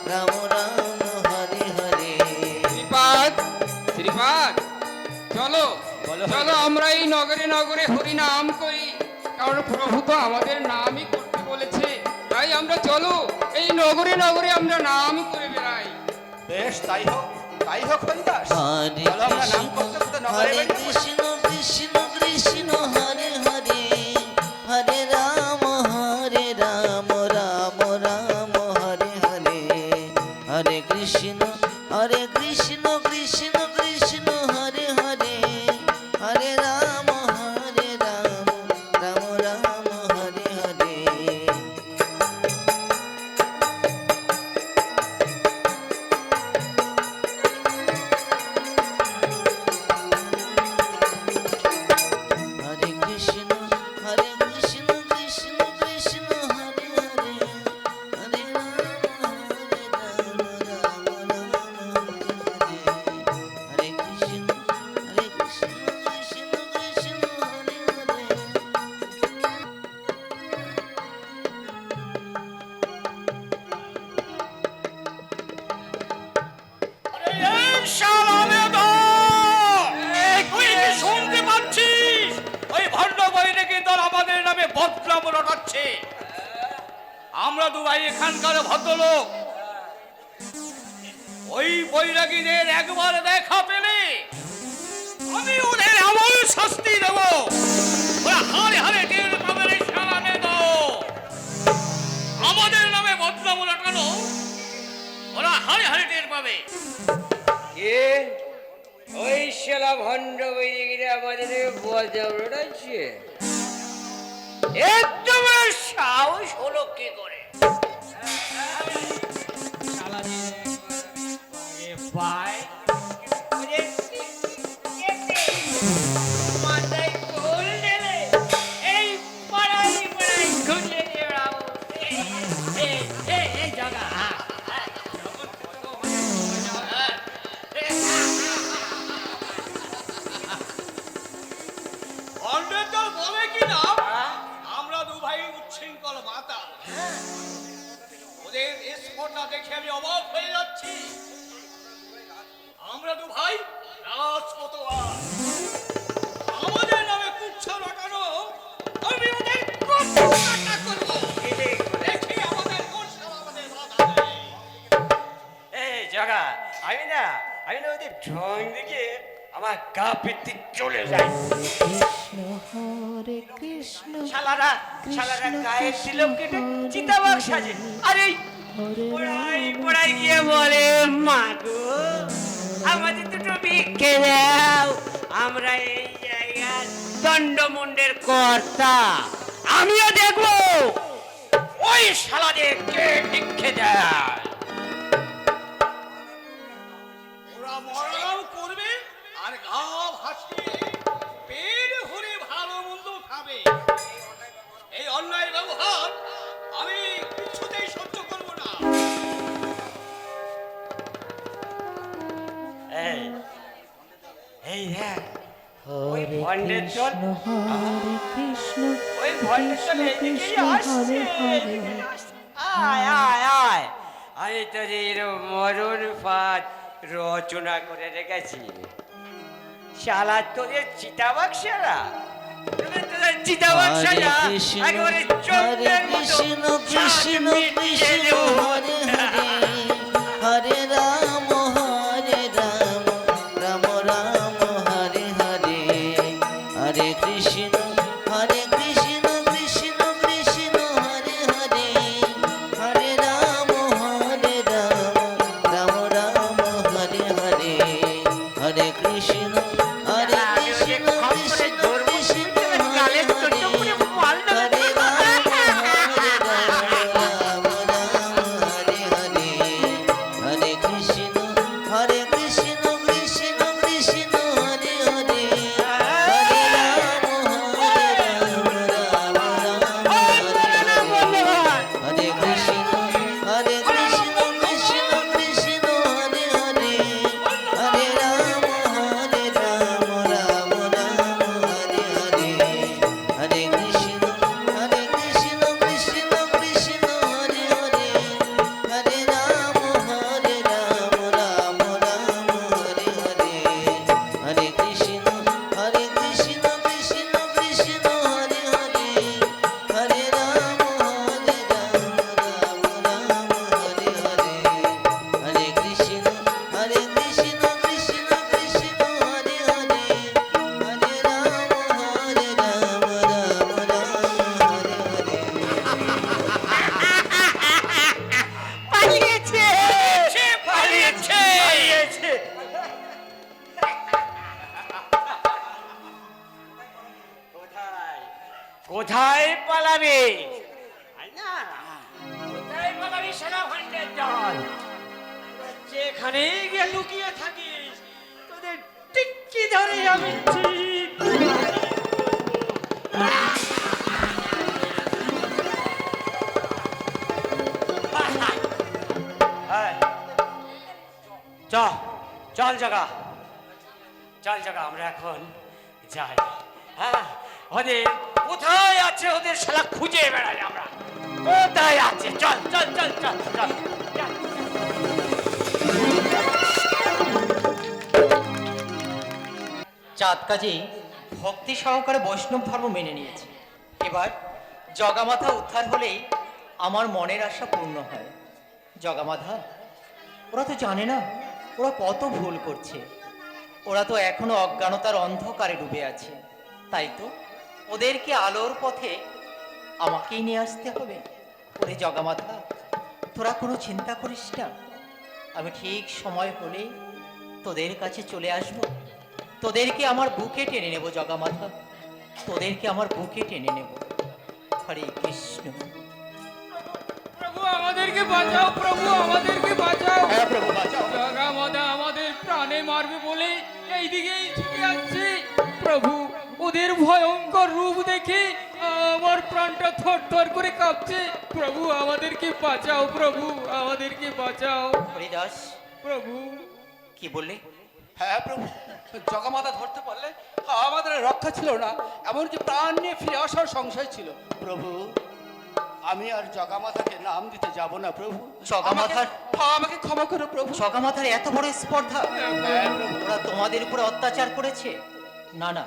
রাম রাম হরে হরে। শ্রীপাদ, শ্রীপাদ, চলো চলো আমরা এই নগরে নগরে হরি নাম করি, কারণ প্রভু তো আমাদের নামই করতে বলেছে। তাই আমরা চলো এই নগরে নগরে আমরা নাম করে বেড়াই। বেশ, তাই হোক হরিদাস। হরে চলো আমরা নাম করতে করতে নগরে হরে বেরিয়ে পড়ি। কৃষ্ণ কৃষ্ণ হরে হরে, হরে রাম রাম রাম হরে হরে, হরে কৃষ্ণ কৃষ্ণ কৃষ্ণ হরে হরে, হরে রাম রাম রাম হরে হরে। হরে কৃষ্ণ কৃষ্ণ কৃষ্ণ হরে হরে, হরে রাম রাম রাম হরে হরে, হরে কৃষ্ণ কৃষ্ণ হরে হরে। শুনতে পাচ্ছিস ওই ভণ্ড বৈরাগী দল আমাদের নামে বদনাম রটাচ্ছে? আমরা দু ভাই এখানকার ভদ্রলোক, ওই বৈরাগীদের একবার দেখা পেলে আমি ওদের এমন শাস্তি দেব, ওরা হারে হারে টের পাবে রে শালানে দো। আমাদের নামে বদনাম রটানো ওরা হারে হারে টের পাবে। ওই শালা ভণ্ড বৈদিকরা আমাদের বদনাম রটাচ্ছে? একদম সাহস হলো কি করে? মাথায় গোল ঢেলে এই পাড়াই পাড়াই ঘুরিয়ে দিয়ে বেড়াবো। এই জায়গা অন্ডের বলে কি না আমরা দু ভাই উচ্ছৃঙ্খল মাতা, ওদের স্পর্ধা দেখে আমি অবাক হয়ে যাচ্ছি। আমরা দু ভাই রাজপতোয়ার, আমাদের নামে কুচ্ছা লাগানো আমি ওদের এই জগা আমি না ওদের ঢং দিকে আমার গা পিত্তি চলে যায়। শালারা গায়ের সিলম কেটে চিতাবাঘ সাজে। আরে পড়াই গিয়ে বলে মা গো আমাদের দুটো ভিক্ষে দাও, আমরা এই জায়গার দণ্ডমুণ্ডের কর্তা। আমিও দেখবো ওই শালাদের কে ভিক্ষে দেয়। ওরা মরাম করবে আর গা ভাসিয়ে পেট ভরে ভালো মন্দ খাবে। এই অন্যায় ব্যবহার আমি কিছুতেই সহ্য করব না। এই দেখ ওই ভণ্ডের চল, ওই ভণ্ডের চল এইদিকেই আসছে। আয় আয় আয়, আমি তোদের মরণ ফাঁদ রচনা করে রেখেছি। শালা তোদের চিতাবাঘ শালা, তোদের চিতাবাঘ শালা একেবারে চোখের মতো কৃষ্ণ মিটিয়ে দেবো। হরে রাম রাম রাম হরে হরে, হরে কৃষ্ণ কৃষ্ণ কৃষ্ণ হরে হরে, হরে রাম রাম রাম হরে হরে, হরে কৃষ্ণ কৃষ্ণ কৃষ্ণ গালে ছোট্ট করে মাল দেবে। হরে কৃষ্ণ কৃষ্ণ কৃষ্ণ হরে হরে, হরে রাম রাম রাম হরে হরে, হরে কৃষ্ণ কৃষ্ণ কৃষ্ণ হরে হরে, হরে রাম রাম রাম হরে হরে, হরে কৃষ্ণ কৃষ্ণ কৃষ্ণ হরে হরে, হরে রাম রাম রাম হরে হরে, হরে কৃষ্ণ কৃষ্ণ কৃষ্ণ হরে হরে, হরে রাম রাম হরে হরে, হরে কৃষ্ণ কৃষ্ণ কৃষ্ণ হরে হরে, হরে রাম রাম হরে হরে। পালিয়েছে পালিয়েছে পালিয়েছে। কোথায় পালাবে? কোথায় পালাবি সারা ভান্ডের দল? যেখানে গিয়ে লুকিয়ে থাকিস তোদের টিক্কি ধরে আমি ঠিক চল জগা, আমরা এখন যাই। হ্যাঁ, ওদের কোথায় আছে ওদের শালা খুঁজে বেড়াই আমরা, কোথায় আছে? চল চল চল চল চল চল। চাঁদ কাজী ভক্তি সহকারে বৈষ্ণব ধর্ম মেনে নিয়েছে। এবার জগামাথা উদ্ধার হলেই আমার মনের আশা পূর্ণ হয়। জগামাথা, ওরা তো জানে না ওরা কত ভুল করছে। ওরা তো এখনো অজ্ঞানতার অন্ধকারে ডুবে আছে। তাই তো ওদেরকে আলোর পথে আমাকেই নিয়ে আসতে হবে। ওরে জগামাথা, তোরা কোনো চিন্তা করিস না, আমি ঠিক সময় হলেই তোদের কাছে চলে আসব। তোদেরকে আমার বুকে টেনে নেব জগামাথা, তোদেরকে আমার বুকে টেনে নেব। হরে কৃষ্ণ। প্রভু আমাদেরকে বাঁচাও, প্রভু আমাদেরকে বাঁচাও। হ্যাঁ প্রভু বাঁচাও। জগামাতা আমাদের প্রাণে মারবে বলে এইদিকেই ছুটে যাচ্ছে। প্রভু ওদের ভয়ঙ্কর রূপ দেখে আমার প্রাণটা থরথর করে কাঁপছে। প্রভু আমাদেরকে বাঁচাও, প্রভু আমাদেরকে বাঁচাও। হরিদাস, প্রভু কি বললে? হ্যাঁ প্রভু, জগামাতা ধরতে পারলে আমাদের রক্ষা ছিল না, এমনকি প্রাণ নিয়ে ফিরে আসার সংশয় ছিল। প্রভু, আমি আর জগামাতাকে নাম দিতে যাব না প্রভু। জগামাতার আমাকে ক্ষমা করো প্রভু। জগামাতার এত বড় স্পর্ধা! হ্যাঁ প্রভু। ওরা তোমাদের উপরে অত্যাচার করেছে। না না,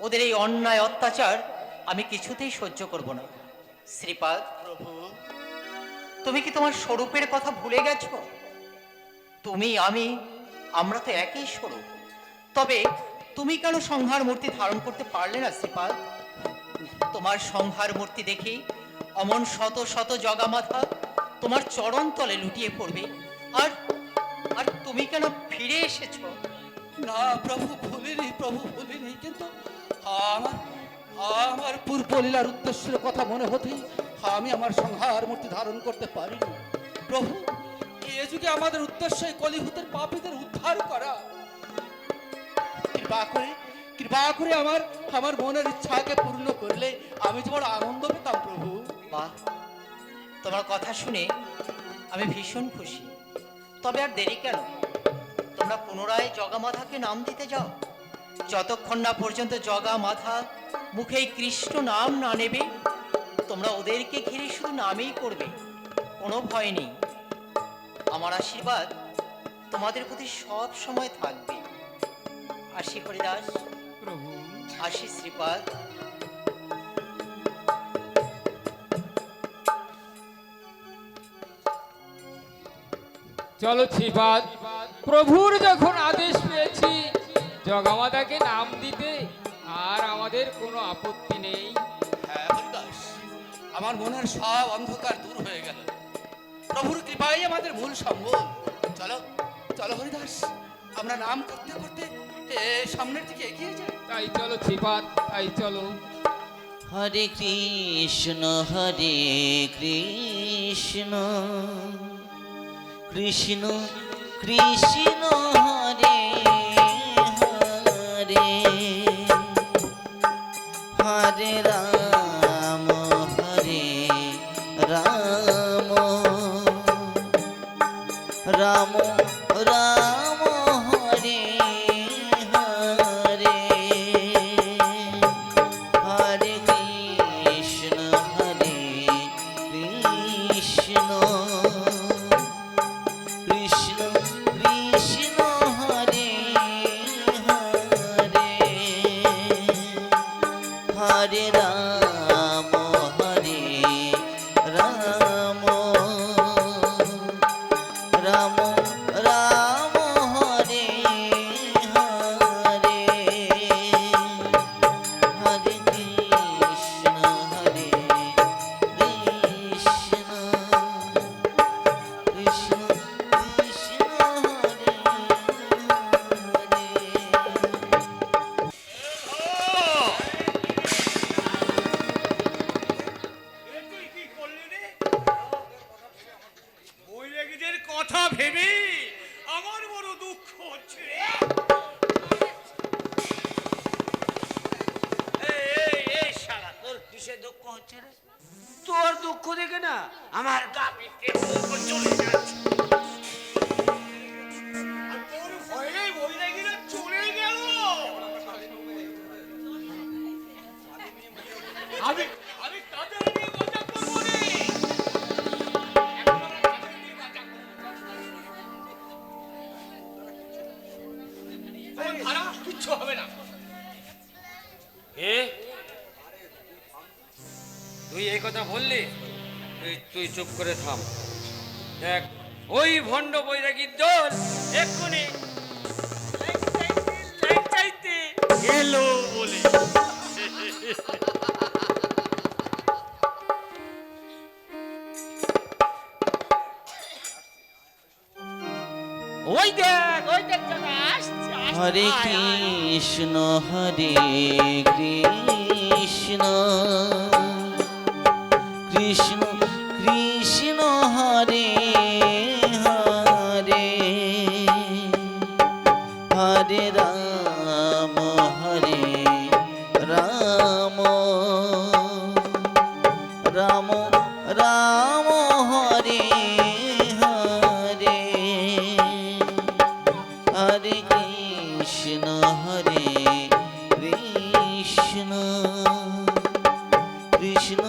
ওদের এই অন্যায় অত্যাচার আমি কিছুতেই সহ্য করব না। শ্রীপাদ প্রভু, তুমি কি তোমার স্বরূপের কথা ভুলে গেছো? তুমি আমি আমরা তো একই স্বরূপ। তবে তুমি কেন সংহার মূর্তি ধারণ করতে পারলে না শ্রীপাদ? তোমার সংহার মূর্তি দেখে অমন শত শত জগামাথা তোমার চরণ তলে লুটিয়ে পড়বে। আর আর তুমি কেন ফিরে এসেছো? না প্রভু, ভুলিনি প্রভু, ভুলিনি, কিন্তু আমার আমার পূর্বলীলার উদ্দেশ্যের কথা মনে হতেই আমি আমার সংহার মূর্তি ধারণ করতে পারিনি। প্রভু, এ যুগে আমাদের উদ্দেশ্য এই কলিযুগের পাপীদের উদ্ধার করা। কৃপা করে আমার মনের ইচ্ছাকে পূর্ণ করলে আমি যে বড় আনন্দ পেতাম প্রভু। বাহ, তোমার কথা শুনে আমি ভীষণ খুশি। তবে আর দেরি কেন? তোমরা পুনরায় জগামাথাকে নাম দিতে যাও। যতক্ষণ না পর্যন্ত জগামাথা মুখে এই কৃষ্ণ নাম না নেবে, তোমরা ওদেরকে ঘিরে শুধু নামেই করবে, কোনো ভয় নেই। আমার আশীর্বাদ তোমাদের প্রতি সব সময় থাকবে। আসি হরিদাস, প্রভু আসি শ্রীপাদ। চলো শ্রীপাদ, প্রভুর যখন আদেশ পেয়েছি জগামাতাকে নাম দিতে, আর আমাদের কোনো আপত্তি নেই। হ্যাঁ হরিদাস, আমার মনের সব অন্ধকার দূর হয়ে গেল। প্রভুর কৃপাই আমাদের মূল সম্বল। চলো চলো হরিদাস, আমরা নাম করতে করতে সামনের দিকে এগিয়ে যাই। তাই চলো শ্রীপাদ, তাই চলো। হরে কৃষ্ণ কৃষ্ণ কৃষ্ণ হরে হরে, হরে রাম রাম রাম হরে হরে, হরে কৃষ্ণ কৃষ্ণ কৃষ্ণ কৃষ্ণ হরে হরে, হরে রাম রাম রাম রাম হরে হরে, হরে কৃষ্ণ কৃষ্ণ কৃষ্ণ হরে তুই কি করলি রে? বৈরাগীদের কথা ভেবে আমার বড় দুঃখ হচ্ছে রে। এই শালা, তোর কিসের দুঃখ হচ্ছে রে? তোর দুঃখ দেখে না আমার গা পিঠে চলে যাচ্ছে। আর তোর ভয়ে বৈরাগীরা চলে গেল। আমি আমি তাদের নিয়ে মজা করবো রে। কিচ্ছু হবে না। তুই এই কথা বললি? তুই চুপ করে থাম। দেখ, ওই ভণ্ড বৈরাগীর দল এক্ষুনি চাইতে এলো বলে। ওই দেখ দাদা আসছে। হরে কৃষ্ণ কৃষ্ণ কৃষ্ণ কৃষ্ণ হরে হরে, হরে রাম রাম রাম রাম হরে হরে, হরে কৃষ্ণ কৃষ্ণ কৃষ্ণ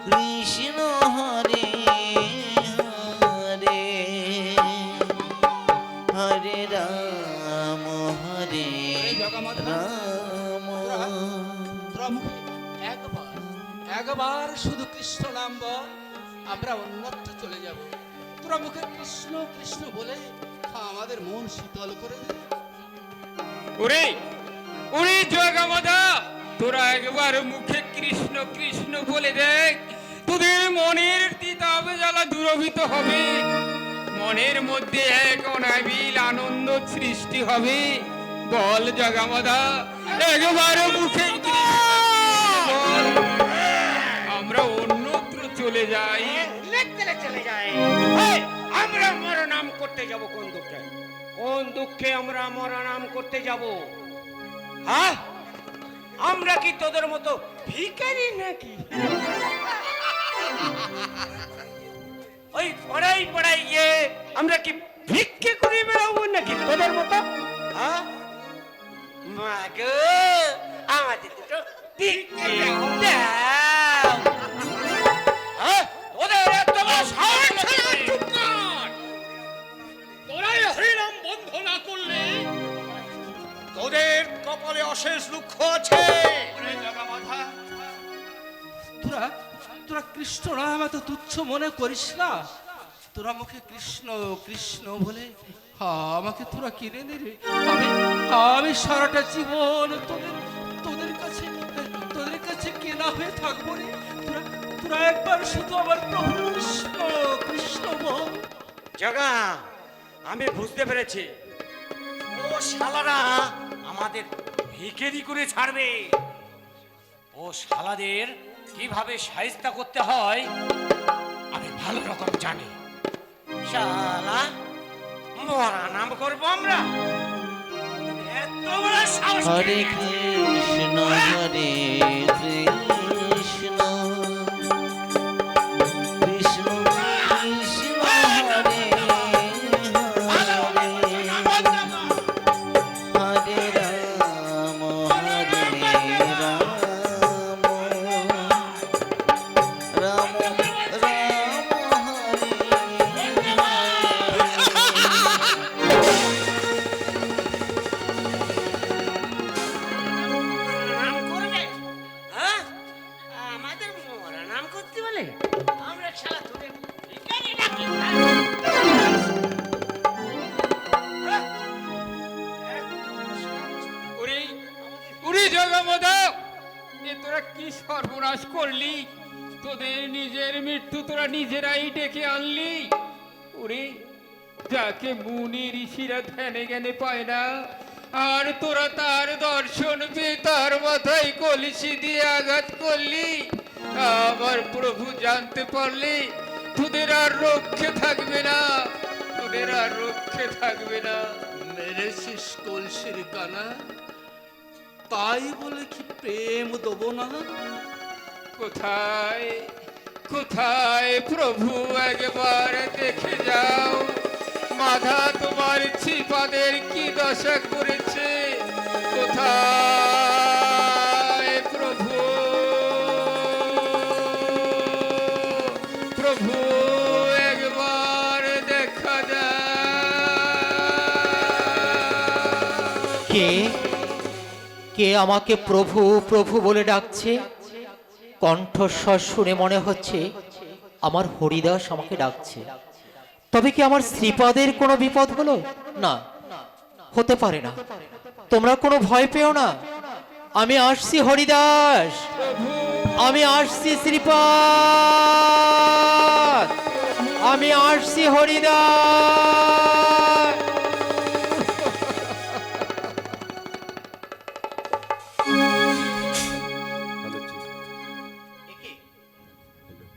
কৃষ্ণ হরে হরে, হরে রাম রাম একবার শুধু কৃষ্ণ নাম দিগম্বর, আমরা অন্যত্র চলে যাব। তোরা মুখে কৃষ্ণ কৃষ্ণ বলে আমাদের মন শীতল করে দে। ওরে ওরে জগামাদা, তোরা একবার মুখে কৃষ্ণ কৃষ্ণ বলে দেখ, তোদের মনের তিতাব জ্বালা দূরভূত হবে, মনের মধ্যে এক অনাবিল আনন্দ সৃষ্টি হবে। বল জগামাদা, একবার মুখে কৃষ্ণ বল, আমরা অন্যত্র চলে যাই। চলে যায়। আমরা মরনাম করতে যাব কোন দুঃখে? কোন দুঃখে আমরা মরনাম করতে যাব? হ্যাঁ, আমরা কি তোদের মতো ভিখারি নাকি? ওই পড়াই পড়াই গিয়ে আমরা কি ভিক্ষে করে বেড়াবো নাকি তোদের মতো? হ্যাঁ, মা গো, আমাদের দুটো ভিক্ষে দাও। হ্যাঁ, ওদের এত বড় সাহস ছিল? চুপ কর। তোরাই হরিনাম বন্ধ না করলে তোদের কপালে অশেষ দুঃখ আছে। তোরা তোরা কৃষ্ণ নাম এত তুচ্ছ মনে করিস না। তোরা মুখে কৃষ্ণ কৃষ্ণ বলে আমাকে তোরা কিনে নিলে, আমি আমি সারাটা জীবন তোদের তোদের কাছে কেনা হয়ে থাকবো রে। তোরা তোরা একবার শুধু আমার প্রভু কৃষ্ণ কৃষ্ণ বল। জগা, আমি বুঝতে পেরেছি, ও শালারা আমাদের ভিখারি করে ছাড়বে। ও শালাদের কিভাবে শায়েস্তা করতে হয় আমি ভালো রকম জানি। শালা মরা নাম করবো আমরা? এত বড় সাহস! হরে কৃষ্ণ হরে কৃষ্ণ কৃষ্ণ কৃষ্ণ হরে হরে হরে রাম রাম রাম নাম করবে? হ্যাঁ, আমাদের মরা নাম করতে বলে? আমরা শালা তোদের ভিখারি নাকি? ওরে ওরে জগামাদা, এ তোরা কি সর্বনাশ করলি? তোদের নিজের মৃত্যু তোরা নিজেরাই ডেকে আনলি। ওরে, যাকে মুনি ঋষিরা ধ্যানে জ্ঞানে পায় না, আর তোরা তার দর্শন পেয়ে তার মাথায় কলসি দিয়ে আঘাত করলি। আমার প্রভু জানতে পারলি তোদের আর রক্ষে থাকবে না, তোদের আর রক্ষে থাকবে না। মেরেছিস কলসির কানা, তাই বলে কি প্রেম দেবো না? কোথায় কোথায় প্রভু, একবার দেখে যাও। মাধা তোমার ছিপাদের কি দশা করেছে? কোথায় প্রভু, প্রভু একবার দেখা যায়। কে কে আমাকে প্রভু প্রভু বলে ডাকছে? কণ্ঠস্বর শুনে মনে হচ্ছে আমার হরিদাস আমাকে ডাকছে। তবে কি আমার শ্রীপাদের কোনো বিপদ হলো? না, হতে পারে না। তোমরা কোনো ভয় পেও না, আমি আসছি হরিদাস, আমি আসছি শ্রীপাদ, আমি আসছি হরিদাস।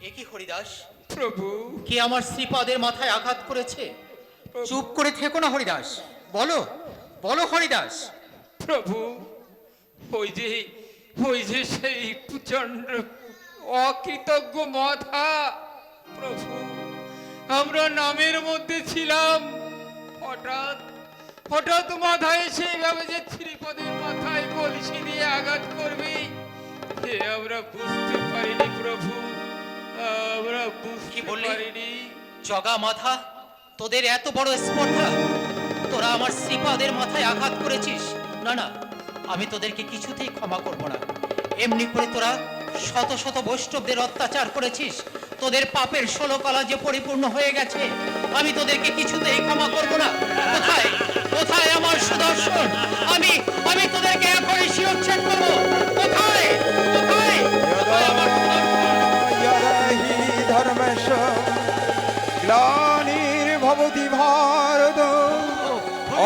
একি হরিদাস, প্রভু কে আমার শ্রীপাদের মাথায় আঘাত করেছে? চুপ করে থেকো না হরিদাস, বলো বলো হরিদাস। প্রভু, ওই যে সেই প্রচন্ড অকৃতজ্ঞ মাথা। প্রভু, আমরা নামের মধ্যে ছিলাম, হঠাৎ হঠাৎ মাথায় সেইভাবে যে শ্রীপদের মাথায় কলসি দিয়ে আঘাত করবে এ আমরা বুঝতে পারিনি প্রভু, আমরা বুঝতে পারিনি। জগা মাথা, তোদের এত বড় স্পর্ধা, তোরা আমার শ্রীপাদের মাথায় আঘাত করেছিস? না না, আমি তোদেরকে কিছুতেই ক্ষমা করব না। এমনি করে তোরা শত শত বৈষ্ণবদের অত্যাচার করেছিস, তোদের পাপের 16 কলা যে পরিপূর্ণ হয়ে গেছে, আমি তোদেরকে কিছুতেই ক্ষমা করব না। কোথায় কোথায় আমার সুদর্শন? আমি আমি তোদেরকে এখনই শিরচ্ছেদ করবো। কোথায় কোথায় কোথায় আমার সুদর্শন? यदहि धर्मस्य ग्लानिर्भवति भारत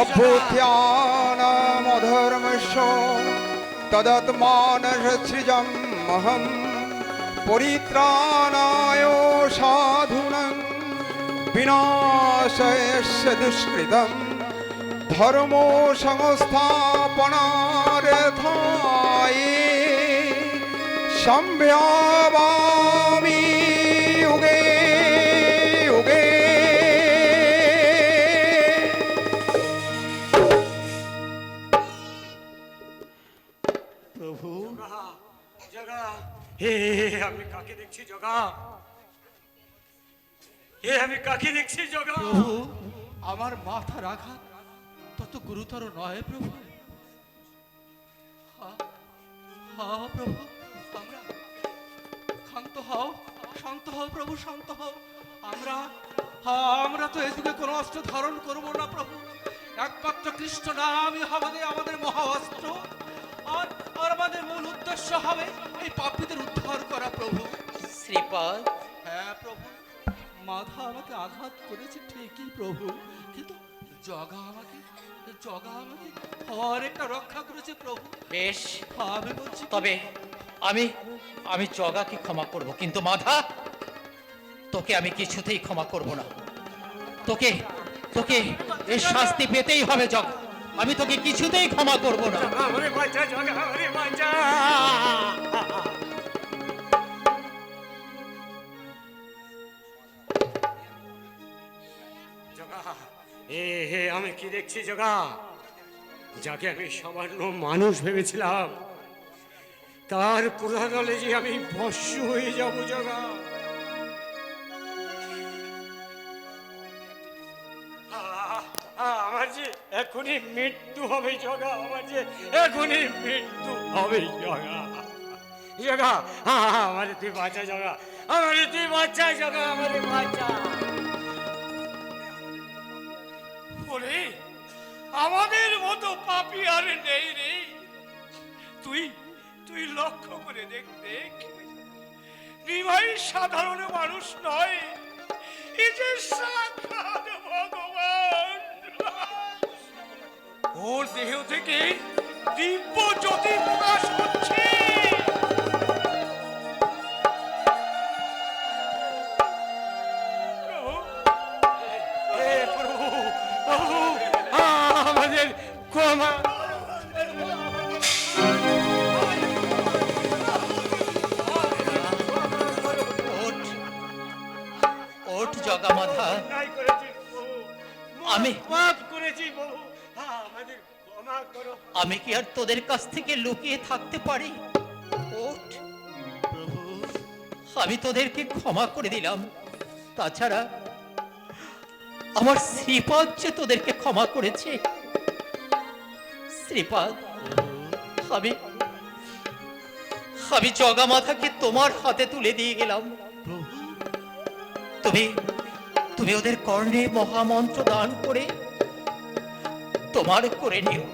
अभ्युत्थानमधर्मस्य तदात्मानसृजमहं परित्राणाय साधूनां विनाशाय दुष्कृतं धर्मो संस्थापनार्थाय संभवामि युगे युगे। প্রভু জগা, হে আমি কাকে দেখছি জগা? হে আমি কাকে দেখছি জগা? প্রভু, আমার মাথার আঘাত তত গুরুতর নয় প্রভু। হ্যাঁ হ্যাঁ প্রভু, আমরা শান্ত হও, শান্ত হও প্রভু, শান্ত হও। আমরা তো এই যুগে কোনো অস্ত্র ধারণ করব না প্রভু। একমাত্র কৃষ্ণ নামই হবে আমাদের মহা অস্ত্র। আর আমাদের মূল উদ্দেশ্য হবে এই পাপীদের উদ্ধার করা প্রভু। শ্রীপাদ, হ্যাঁ প্রভু, মাথা আমাকে আঘাত করেছে ঠিকই প্রভু, কিন্তু জগা আমাকে অনেকটা রক্ষা করেছে প্রভু। বেশ, আমি বলছি তবে আমি জগাকে ক্ষমা করব, কিন্তু মাধা, তোকে আমি কিছুতেই ক্ষমা করব না। তোকে তোকে এর শাস্তি পেতেই হবে জগা। আমি তোকে কিছুতেই ক্ষমা করব না। আমারে বাঁচা জগা, আমারে বাঁচা। জগা, হে আমি কি দেখছি জগা? যাকে আমি সামান্য মানুষ ভেবেছিলাম, তার ক্রোধানলে যে আমি ভস্ম হয়ে যাব জগা। আমার যে এখনই মৃত্যু হবে জগা, আমার যে এখনই মৃত্যু হবে জগা। জগা, আমার তুই বাঁচা জগা, আমার তুই বাঁচা জগা, আমার বাঁচা। ওরে, আমাদের মতো পাপী আর নেই রে। তুই লক্ষ্য করে দেখ, নিমাই সাধারণ মানুষ নয়, এই যে সাক্ষাৎ ভগবান। ওর দেহ থেকে দিব্য জ্যোতি প্রকাশ হচ্ছে। প্রভু, আমাদের ক্ষমা। ওঠ জগা মাধা, আমি পাপ করেছি প্রভু, আমাদের ক্ষমা করো। আমি কি আর তোদের কাছ থেকে লুকিয়ে থাকতে পারি? ওঠ প্রভু, আমি তোদেরকে ক্ষমা করে দিলাম। তাছাড়া আমার শ্রীপাদ যে তোদেরকে ক্ষমা করেছে। শ্রীপাদ, আমি জগা মাথাকে তোমার হাতে তুলে দিয়ে গেলাম। তুমি ওদের কর্ণে মহামন্ত্র দান করে তোমার করে নিও।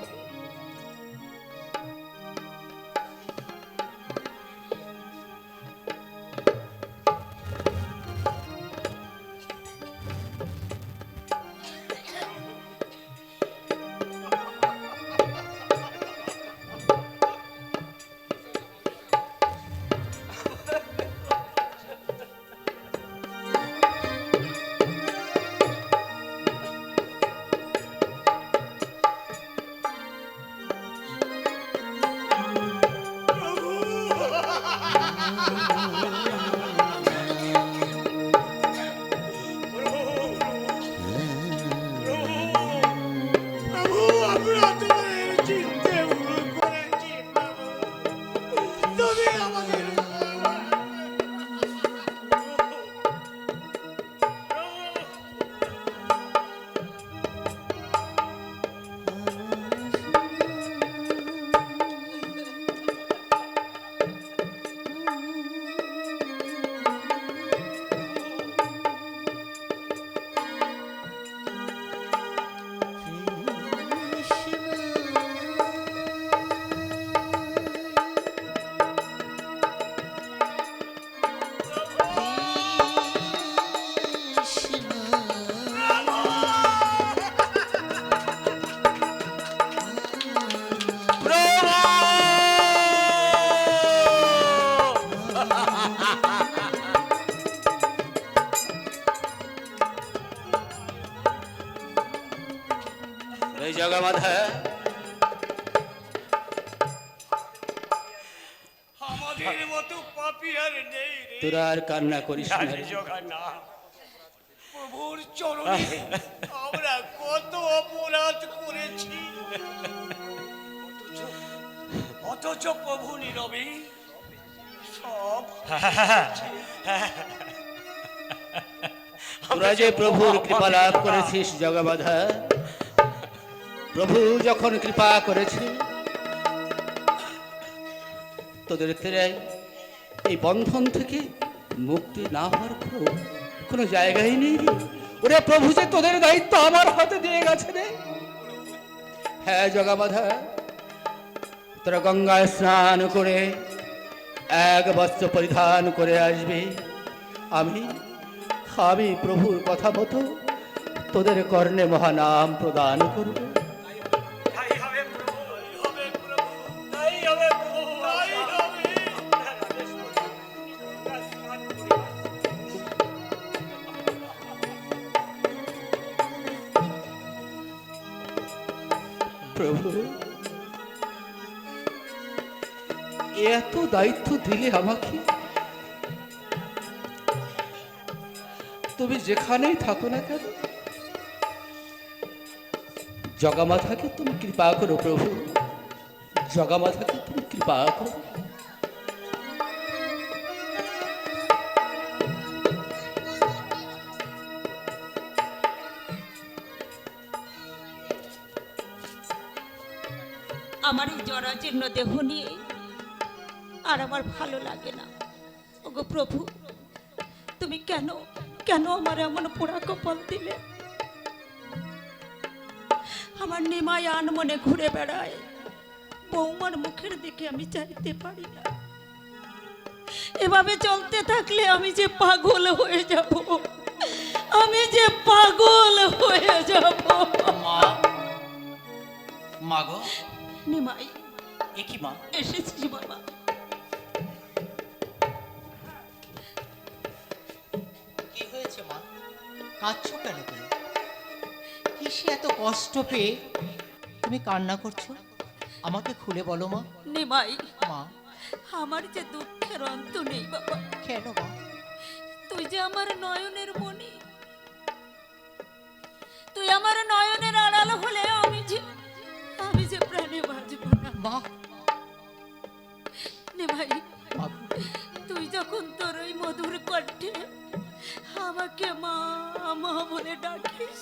জগমাধা, আমাদের মতো পাপী আর নেই রে। তোরা আর কান্না করিস না রে। প্রভুর চরণে আমরা কত অপরাধ করেছি, অথচ প্রভু নীরবে সব তোরা যে প্রভুর কৃপা লাভ করেছিস জগমাধা, প্রভু যখন কৃপা করেছে তোদের এই বন্ধন থেকে মুক্তি না হওয়ার কোনো জায়গাই নেই রে। ওরে প্রভু যে তোদের দায়িত্ব আমার হাতে দিয়ে গেছে রে। হ্যাঁ জগমাধা, তোরা গঙ্গায় স্নান করে এক বস্ত্র পরিধান করে আসবে। আমি প্রভুর কথা মতো তোদের কর্ণে মহানাম প্রদান করব। তাই হবে প্রভু, তাই হবে প্রভু, তাই হবে। প্রভু, এত দায়িত্ব দিলে আমাকে, তুমি যেখানেই থাকো না কেন জগমাথাকে তুমি কৃপা করো প্রভু, জগমাথাকে তুমি কৃপা করো। আমার এই জরাজীর্ণ দেহ নিয়ে আর আমার ভালো লাগে না। ওগো প্রভু, তুমি কেন কেন আমার এমন পোড়া কপাল দিলে? আমার নিমাই আনমনে ঘুরে বেড়ায়, বৌমার মুখের দিকে আমি চাইতে পারি না। এভাবে চলতে থাকলে আমি যে পাগল হয়ে যাব, আমি যে পাগল হয়ে যাব। মা, মা গো, নিমাই, এ কি মা? এসেছিস বাবা? কি হয়েছে মা? কাঁদছো কেন তুমি? কিসে এত কষ্ট পেয়ে তুমি কান্না করছো? আমাকে খুলে বলো মা। নিমাই, মা, আমার যে দুঃখের অন্ত নেই বাবা। কেন মা? তুই যে আমার নয়নের মণি, তুই আমার নয়নের আড়াল হলে আমি যে প্রাণে বাঁচব না মা। নিমাই, মা, তুই যখন তোর ওই মধুর কণ্ঠে আমাকে মা মা বলে ডাকিস,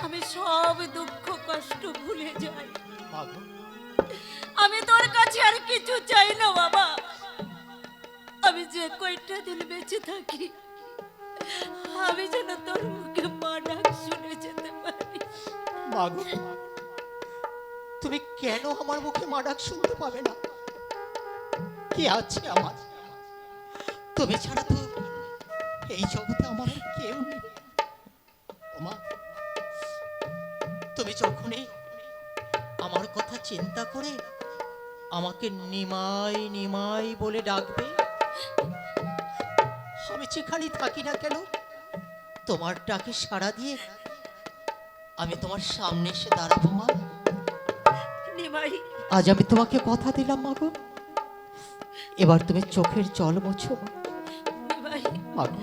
আমি সব দুঃখ কষ্ট ভুলে যাই। মা গো, আমি তোর কাছে আর কিছু চাই না বাবা। আমি যে কয়টা দিন বেঁচে থাকি, আমি যেন তোর মুখে মা ডাক শুনে যেতে পারি। মা গো, তুমি কেন আমার মুখে মা ডাক শুনতে পাবে না? কি আছে আমার? তুমি ছাড়া তো এই জগতে আমার আর কেউ নেই। ও মা, তুমি যখনই আমার কথা চিন্তা করে আমাকে নিমাই নিমাই বলে ডাকবে, আমি যেখানেই থাকি না কেন তোমার ডাকে সাড়া দিয়ে আমি তোমার সামনে এসে দাঁড়াবো মা। নিমাই, আজ আমি তোমাকে কথা দিলাম মা গো, এবার তুমি চোখের জল মোছো মা। নিমাই, মা গো,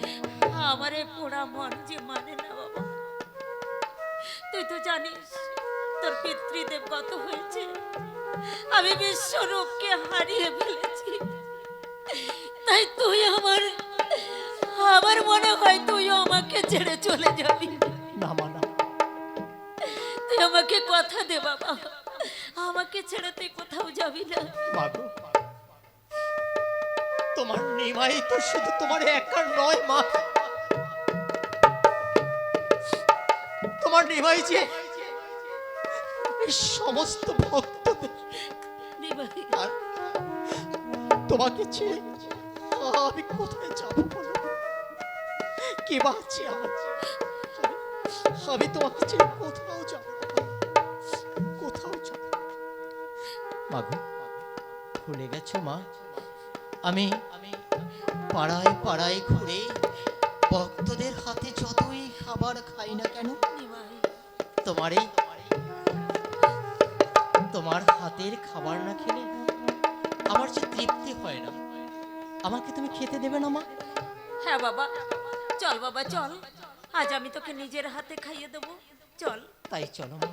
আমার এই পোড়া মন যে মানে না বাবা। তুই তো জানিস তোর পিতৃদেব কত হয়েছে, আমি বিশ্বরূপকে হারিয়ে ফেলেছি। তাই তুই আমার মনে হয় তুইও আমাকে ছেড়ে চলে যাবি। না মা না, তুই আমাকে কথা দে বাবা, আমাকে ছেড়ে তুই কোথাও যাবি না। মা গো, তোমার নিমাই তো শুধু তোমার একার নয় মা, তোমার নিমাই যে এই সমস্ত ভক্তদের। নিমাই, আর তোমাকে ছেড়ে আমি কোথায় যাবো বলো? কে বাঁচছে আমার? আমি তোমাকে ছেড়ে কোথাও যাবো না, কোথাও যাবো না। মা গো, ভুলে গেছো মা? আমি পাড়ায় পাড়ায় ঘুরে ভক্তদের হাতে যতই খাবার খাই না কেন, নিমাই, তোমার এই হাতের খাবার না খেলে আমার যে তৃপ্তি হয় না। আমাকে তুমি খেতে দেবে না মা? হ্যাঁ বাবা, চল বাবা চল, আজ আমি তোকে নিজের হাতে খাইয়ে দেবো, চল। তাই চলো মা।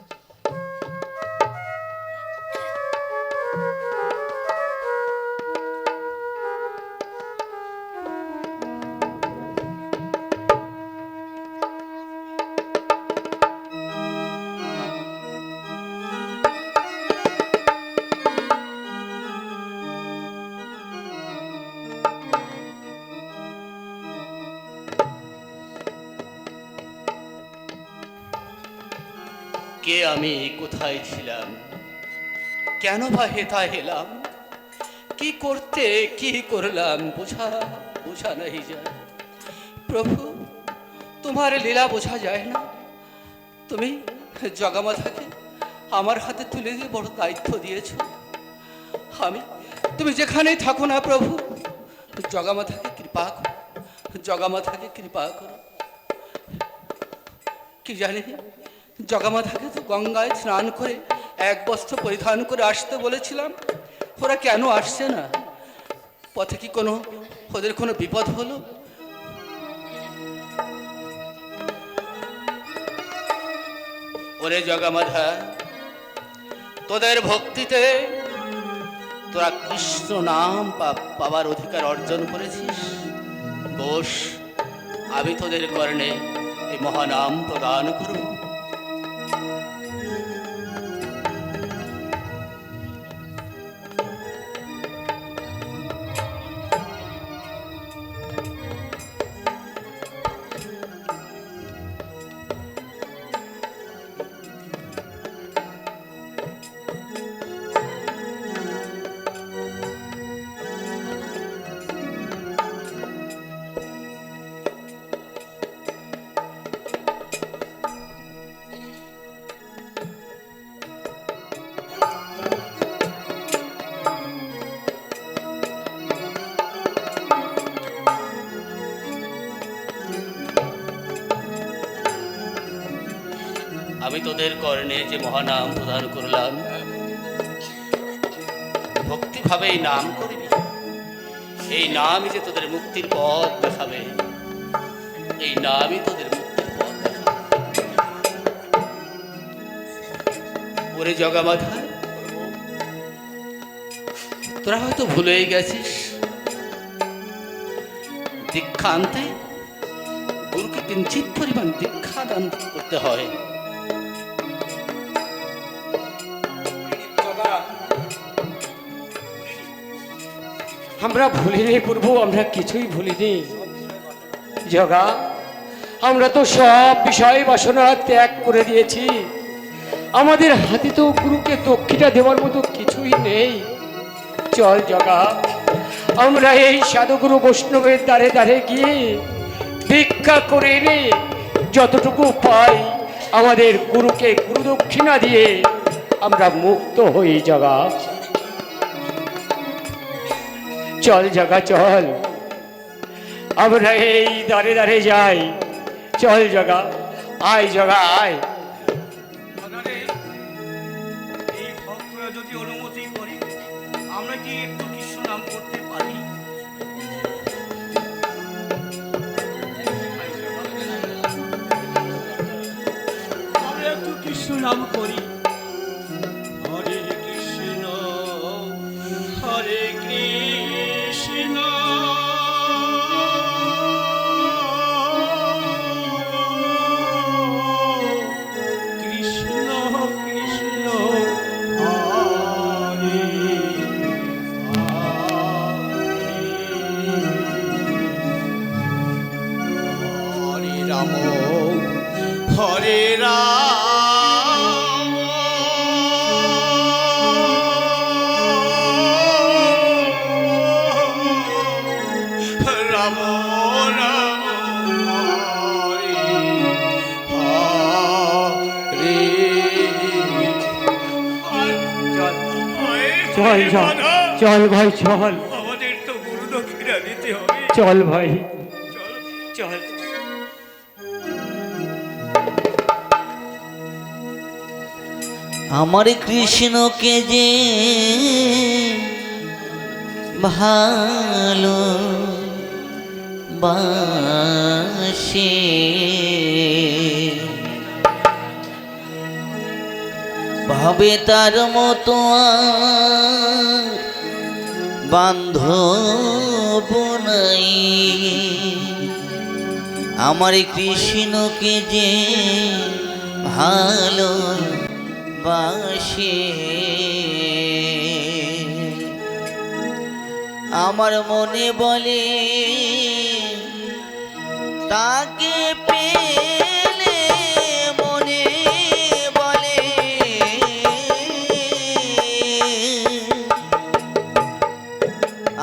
কে আমি, কোথায় ছিলাম, কেন বা হেথা হেলাম, কি করতে কি করলাম, বোঝা নাই যায়। প্রভু, তোমার লীলা বোঝা যায় না। তুমি জগামাথাকে আমার হাতে তুলে দিয়ে বড় দায়িত্ব দিয়েছ। তুমি যেখানেই থাকো না প্রভু, জগামাথাকে কৃপা করো, জগামাথাকে কৃপা করো। কি জানি, জগামাথাকে তো গঙ্গায় স্নান করে এক বস্ত্র পরিধান করে আসতে বলেছিলাম, ওরা কেন আসছে না? পথে কি ওদের কোনো বিপদ হলো? ওরে জগামাধা, তোদের ভক্তিতে তোরা কৃষ্ণ নাম পাওয়ার অধিকার অর্জন করেছিস। বস, আমি তোদের কর্ণে এই মহানাম প্রদান করব। আমি তোদের কর্ণে যে মহানাম প্রদান করলাম, ভক্তিভাবে এই নাম করবি। এই নামই যে তোদের মুক্তির পথ দেখাবে, এই নামই তোদের মুক্তির পথ দেখাবে। ওরে জগামাধা, তোরা হয়তো ভুলেই গেছিস, দীক্ষা আনতে গুরুকে কিঞ্চিত পরিমাণ দীক্ষা দান করতে হয়। আমরা ভুলিনি প্রভু, আমরা কিছুই ভুলিনি। জগা, আমরা তো সব বিষয় বাসনা ত্যাগ করে দিয়েছি। আমাদের হাতে তো গুরুকে দক্ষিণা দেওয়ার মতো কিছুই নেই। চল জগা, আমরা এই সাধুগুরু বৈষ্ণবের দ্বারে দ্বারে গিয়ে ভিক্ষা করে এনে যতটুকু পাই আমাদের গুরুকে গুরু দক্ষিণা দিয়ে আমরা মুক্ত হই। জগা চল, জগা চল, আমরা এই দাঁড়ে দাঁড়ে যাই। চল জগা, আয় জগা আয়। এই ভক্তরা যদি অনুমতি করে, আমরা কি একটু কৃষ্ণ নাম করতে পারি? আমরা একটু কৃষ্ণ নাম করি। হরে কৃষ্ণ, হরে কৃষ্ণ, কৃষ্ণ কৃষ্ণ হরে হরে রাম, হরে রাম, রাম রাম হরে হরে। চল চল ভাই চল, আমাদের তো গুরু দক্ষিণা দিতে হবে। চল ভাই চল। আমার কৃষ্ণকে যে ভালো বাসে ভাবে তার মতো আর বান্ধব নাই। আমার কৃষ্ণকে যে ভালো বাসে আমার মনে বলে তাকে পেলে মনে বলে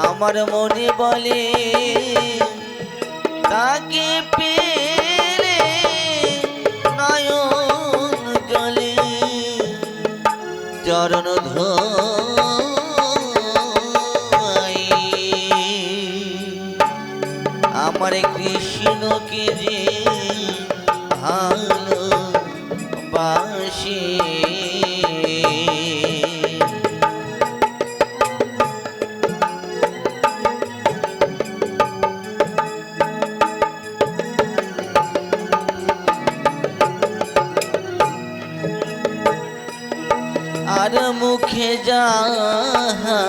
আমার মনে বলে তাকে পেলে নয়ন জলে চরণ ধোয়। আমার কৃষ্ণকে যে ভালো বাসে আর মুখে যাহা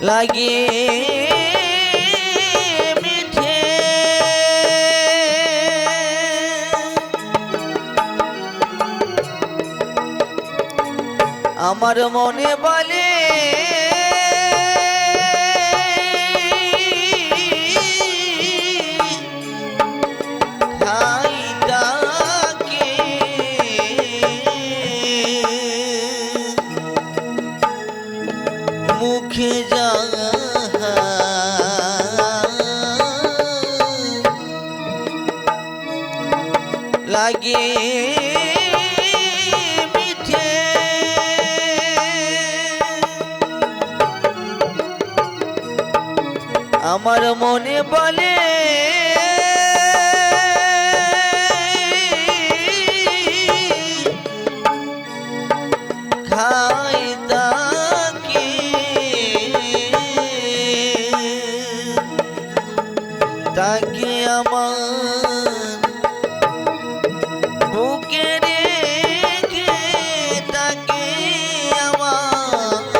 লাগে মিঠে আমার মনে বলে খাই তাকে মুখে যাহা লাগে মিঠে আমার মনে বলে খাই তাকে তাকে আমার বুকে রেখে তাকে আমার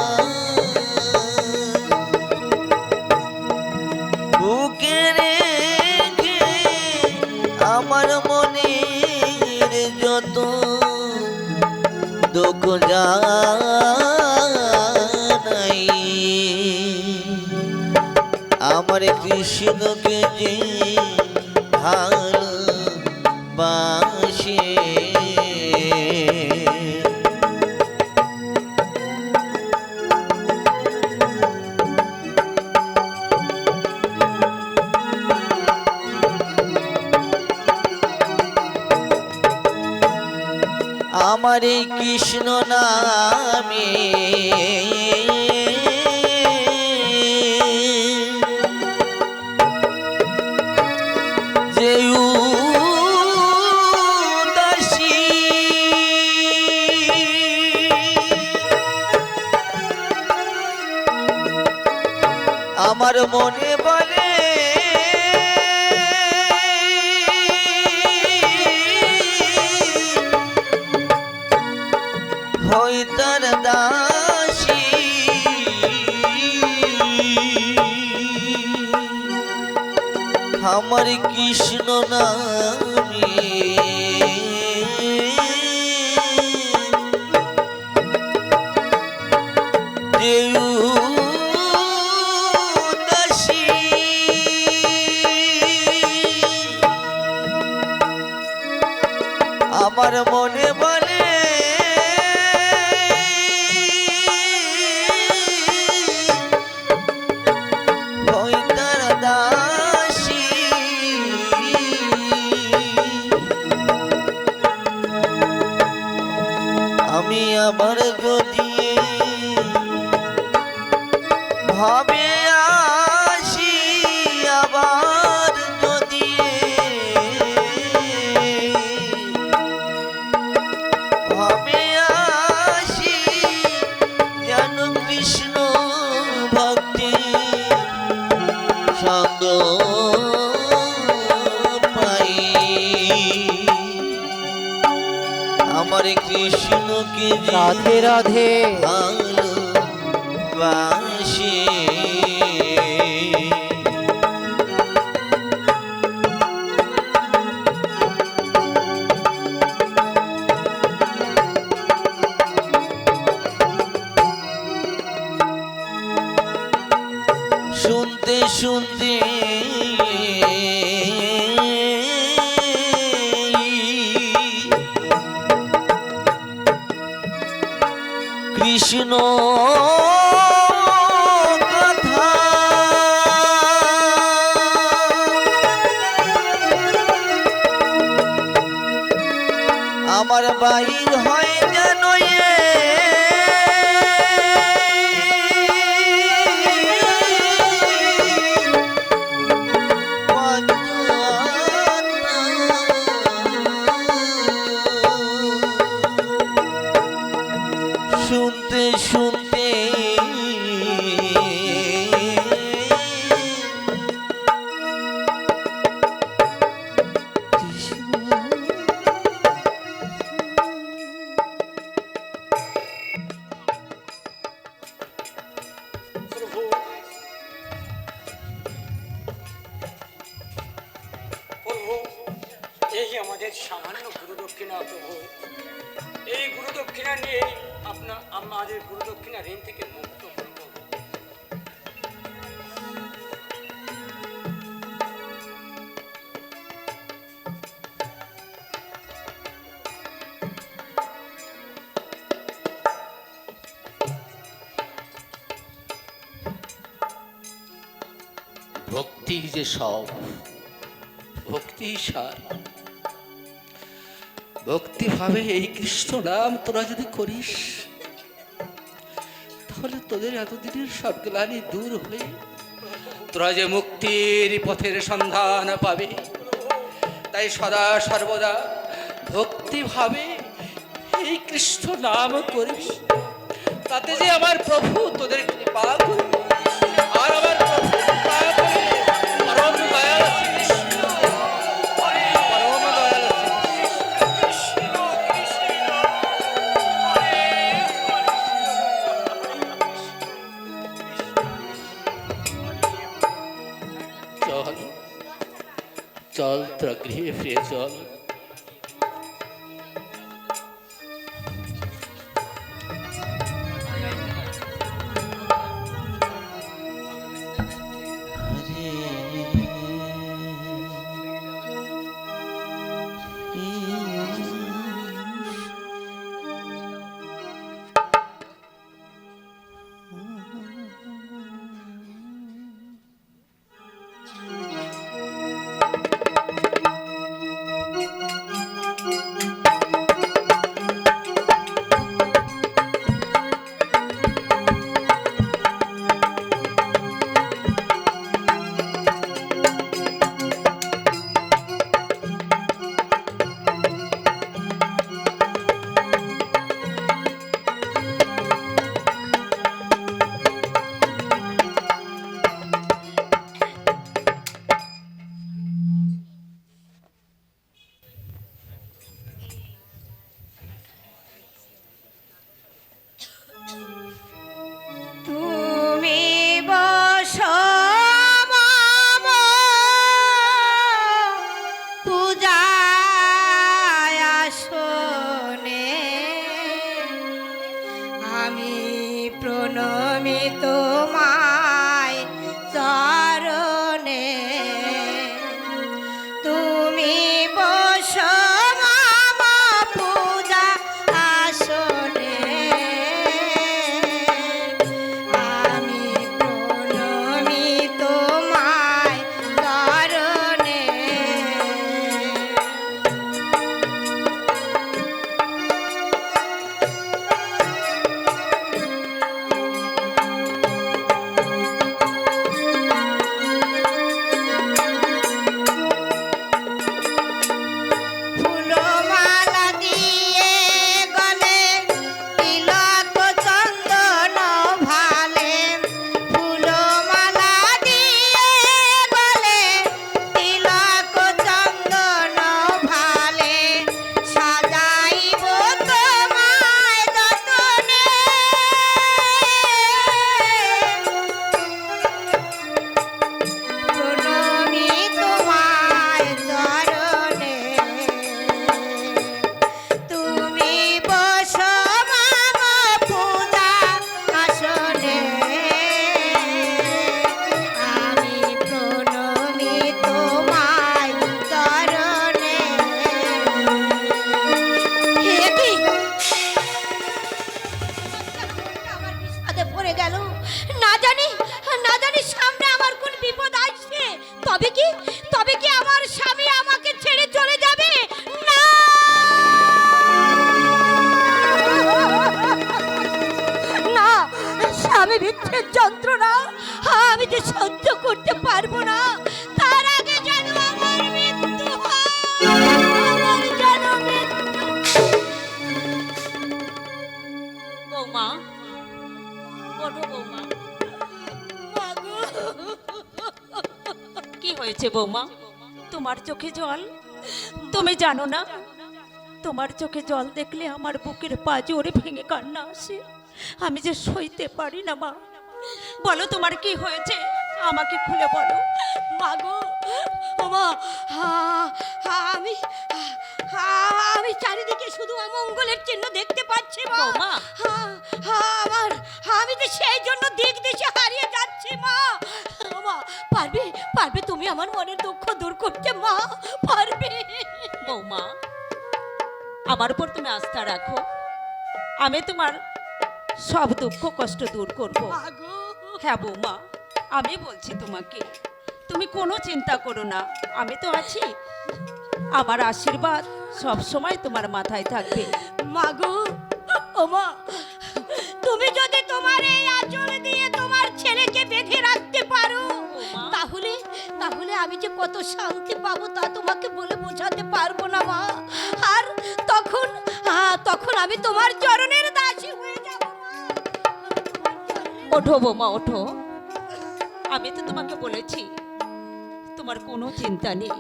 বুকে রেখে আমার মনের যত দুঃখ জানাই। আমার কৃষ্ণকে যে ভালো বাসে আমার এই কৃষ্ণ নামে যে উদাসী আমার মনে বলে হই তার দাসী আমার কৃষ্ণ নামে যে উদাসী আমার মনে বলে হই তার দাসী আমি আবার যদি ভাবে আসি আবার যদি রাধে রাধে ভালোবাসি। শুনতে শুনতে কৃষ্ণ কথা আমার বাইর হয় যেন শুনতে শুনতে প্রভু প্রভু এই আমাদের সামান্য গুরু দক্ষিণা প্রভু, এই গুরু দক্ষিণা নিয়ে আমাদের গুরু দক্ষিণা ঋণ থেকে মুক্ত করব। ভক্তি যে সব, ভক্তি সার। ভক্তিভাবে এই কৃষ্ণ নাম তোরা যদি করিস, তাহলে তোদের এতদিনের সব গ্লানি দূর হয়ে তোরা যে মুক্তির পথের সন্ধান পাবে। তাই সদা সর্বদা ভক্তিভাবে এই কৃষ্ণ নাম করিস, তাতে যে আমার প্রভু তোদের কৃপা করবে। আর আমার প্রভু কৃপা করে পরম দয়াল শ্রীকৃষ্ণ, পরম দয়াল চল চল তোরা গৃহে ফিরে চল। গেল। না জানি সামনে আমার কোন বিপদ আসবে। তবে কি আমার স্বামী আমাকে ছেড়ে চলে যাবে? না, না, স্বামী বিচ্ছেদ যন্ত্রণা আমি যে সহ্য করতে পারবো না। তার আগে যেন আমার মৃত্যু হয়, আমার যেন মৃত্যু। বৌমা, ওঠো বৌমা। মাগো, কি হয়েছে বৌমা? তোমার চোখে জল? তুমি জানো না, তোমার চোখে জল দেখলে আমার বুকের পাঁজরে ভেঙে কান্না আসে। আমি যে সইতে পারি না মা। বলো তোমার কি হয়েছে, আমাকে খুলে বলো। মাগো, ওমা, আমি চারিদিকে শুধু অমঙ্গলের চিহ্ন দেখতে পাচ্ছি মা। আমি তো সেই জন্য দিক দিশে হারিয়ে যাচ্ছি মা। মা, পারবে তুমি আমার মনের দুঃখ দূর করতে মা? পারবে? বৌমা, আমার উপর তুমি আস্থা রাখো, আমি তোমার সব দুঃখ কষ্ট দূর করব। হ্যাঁ বৌমা, আমি বলছি তোমাকে, তুমি কোনো চিন্তা করো না, আমি তো আছি। আমার আশীর্বাদ সব সময় তোমার মাথায় থাকবে। মাগো, ওমা, তুমি যদি তোমার এই আঁচল দিয়ে তোমার ছেলেকে বেঁধে রাখতে পারো, তাহলে আমি যে কত শান্তি পাবো তা তোমাকে বলে বোঝাতে পারবো না মা। আর তখন আমি তোমার চরণের দাসী হয়ে যাব মা। ওঠো বৌমা, ওঠো। আমি তো তোমাকে বলেছি তোমার কোনো চিন্তা নেই,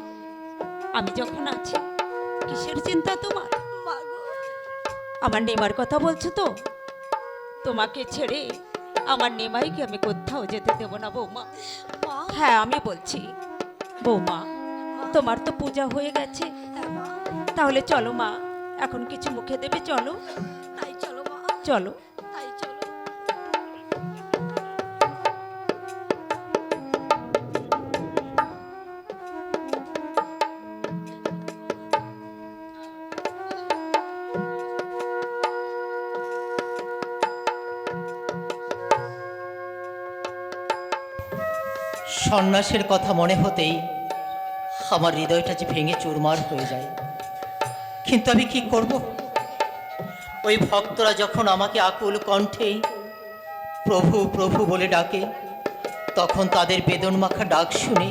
আমি যখন আছি। কিসের চিন্তা তোমার? আমার নেমার কথা বলছো তো? তোমাকে ছেড়ে আমার নেমাইকে আমি কোথাও যেতে দেব না বৌমা। হ্যাঁ, আমি বলছি বৌমা, তোমার তো পূজা হয়ে গেছে, তাহলে চলো মা, এখন কিছু মুখে দেবে। চলো, তাই চলো মা, চলো, তাই চলো। সন্ন্যাসের কথা মনে হতেই আমার হৃদয়টা যে ভেঙে চুরমার হয়ে যায়। কিন্তু আমি কি করব? ওই ভক্তরা যখন আমাকে আকুল কণ্ঠে প্রভু প্রভু বলে ডাকে, তখন তাদের বেদন মাখা ডাক শুনে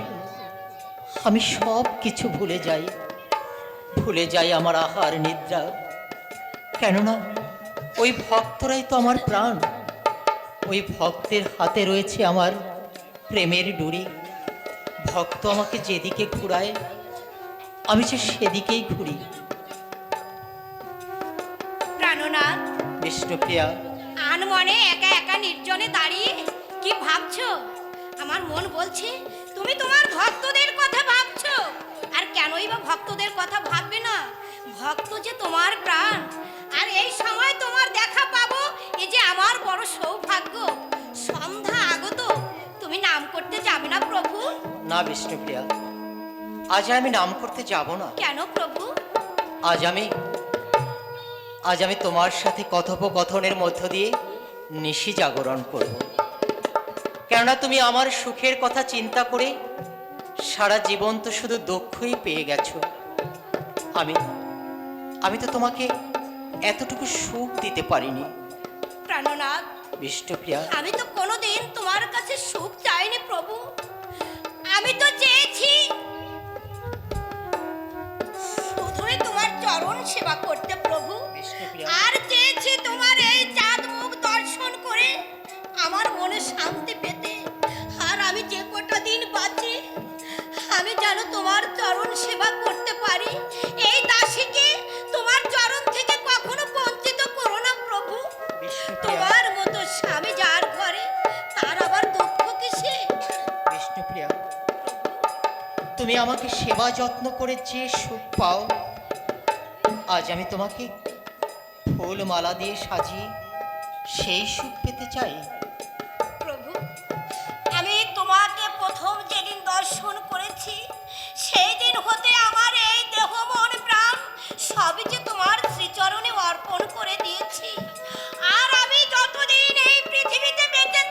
আমি সব কিছু ভুলে যাই আমার আহার নিদ্রা। কেননা ওই ভক্তরাই তো আমার প্রাণ। ওই ভক্তের হাতে রয়েছে আমার প্রেমের ডুরি। ভক্ত আমাকে যেদিকে ঘুরায় আমি যে সেদিকেই ঘুরি। প্রাণনাথ, বিষ্ণুপ্রিয়া, আনমনে একা একা নির্জনে দাঁড়িয়ে কি ভাবছো? আমার মন বলছে তুমি তোমার ভক্তদের কথা ভাবছো। আর কেনই বা ভক্তদের কথা ভাববে না? ভক্ত যে তোমার প্রাণ। আর এই সময় তোমার দেখা পাবো, এই যে আমার বড় সৌভাগ্য। সন্ধ্যা আগত, তুমি নাম করতে যাবে না প্রভু? না বিষ্ণুপ্রিয়া, আজ আমি নাম করতে যাব না। কেন প্রভু? আজ আমি তোমার সাথে কথোপকথনের মধ্য দিয়ে নিশি জাগরণ করব। কেননা তুমি আমার সুখের কথা চিন্তা করে সারা জীবন তো শুধু দুঃখই পেয়ে গেছো। আমি তো তোমাকে এতটুকু সুখ দিতে পারিনি। প্রাণনাথ, বিষ্ণুপ্রিয়া, আমি তো কোনোদিন তোমার কাছে সুখ চাইনি প্রভু। আমি তো চেয়েছি শুধুই তোমার চরণ সেবা করতে প্রভু। আর চেয়েছি তোমার এই চাঁদ মুখ দর্শন করে আমার মনে শান্তি পেতে। আর আমি যে কটা দিন বাঁচি, আমি যেন তোমার চরণ সেবা করতে পারি। এই দাসীকে তোমার চরণ থেকে কখনো বঞ্চিত করো না প্রভু। তোমার মতো স্বামী যার ঘরে, তার আবার দুঃখ কিসে? বিষ্ণুপ্রিয়া, তুমি আমাকে সেবা যত্ন করে যে সুখ পাও, আজ আমি তোমাকে ফুল মালা দিয়ে সাজিয়ে সেই সুখ পেতে চাই। প্রভু, আমি তোমাকে প্রথম যেদিন দর্শন করেছি, সেই দিন হতে আমার এই দেহ মন প্রাণ সবই যে তোমার শ্রীচরণে অর্পণ করে দিয়েছি। আর আমি যতদিন এই পৃথিবীতে বেঁচে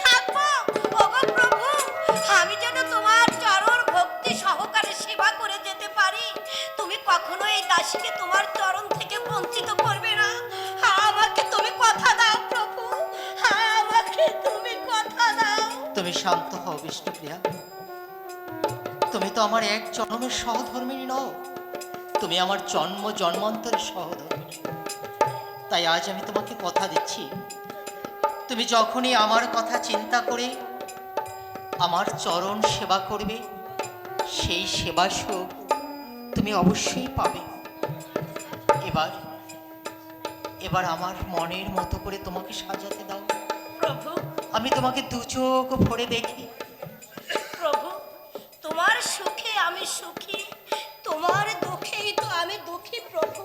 তুমি শান্ত হও বিষ্ণুপ্রিয়া। তুমি তো আমার এক জন্মের সহধর্মিণী নও, তুমি আমার জন্ম জন্মান্তরের সহধর্মিণী। তাই আজ আমি তোমাকে কথা দিচ্ছি, তুমি যখনই আমার কথা চিন্তা করে আমার চরণ সেবা করবে, সেই সেবা সুখ তুমি অবশ্যই পাবে। এবার এবার আমার মনের মতো করে তোমাকে সাজাতে দাও। প্রভু, আমি তোমাকে দু চোখ ভরে দেখি। প্রভু, তোমার সুখে আমি সুখী, তোমার দুঃখেই তো আমি দুঃখী প্রভু।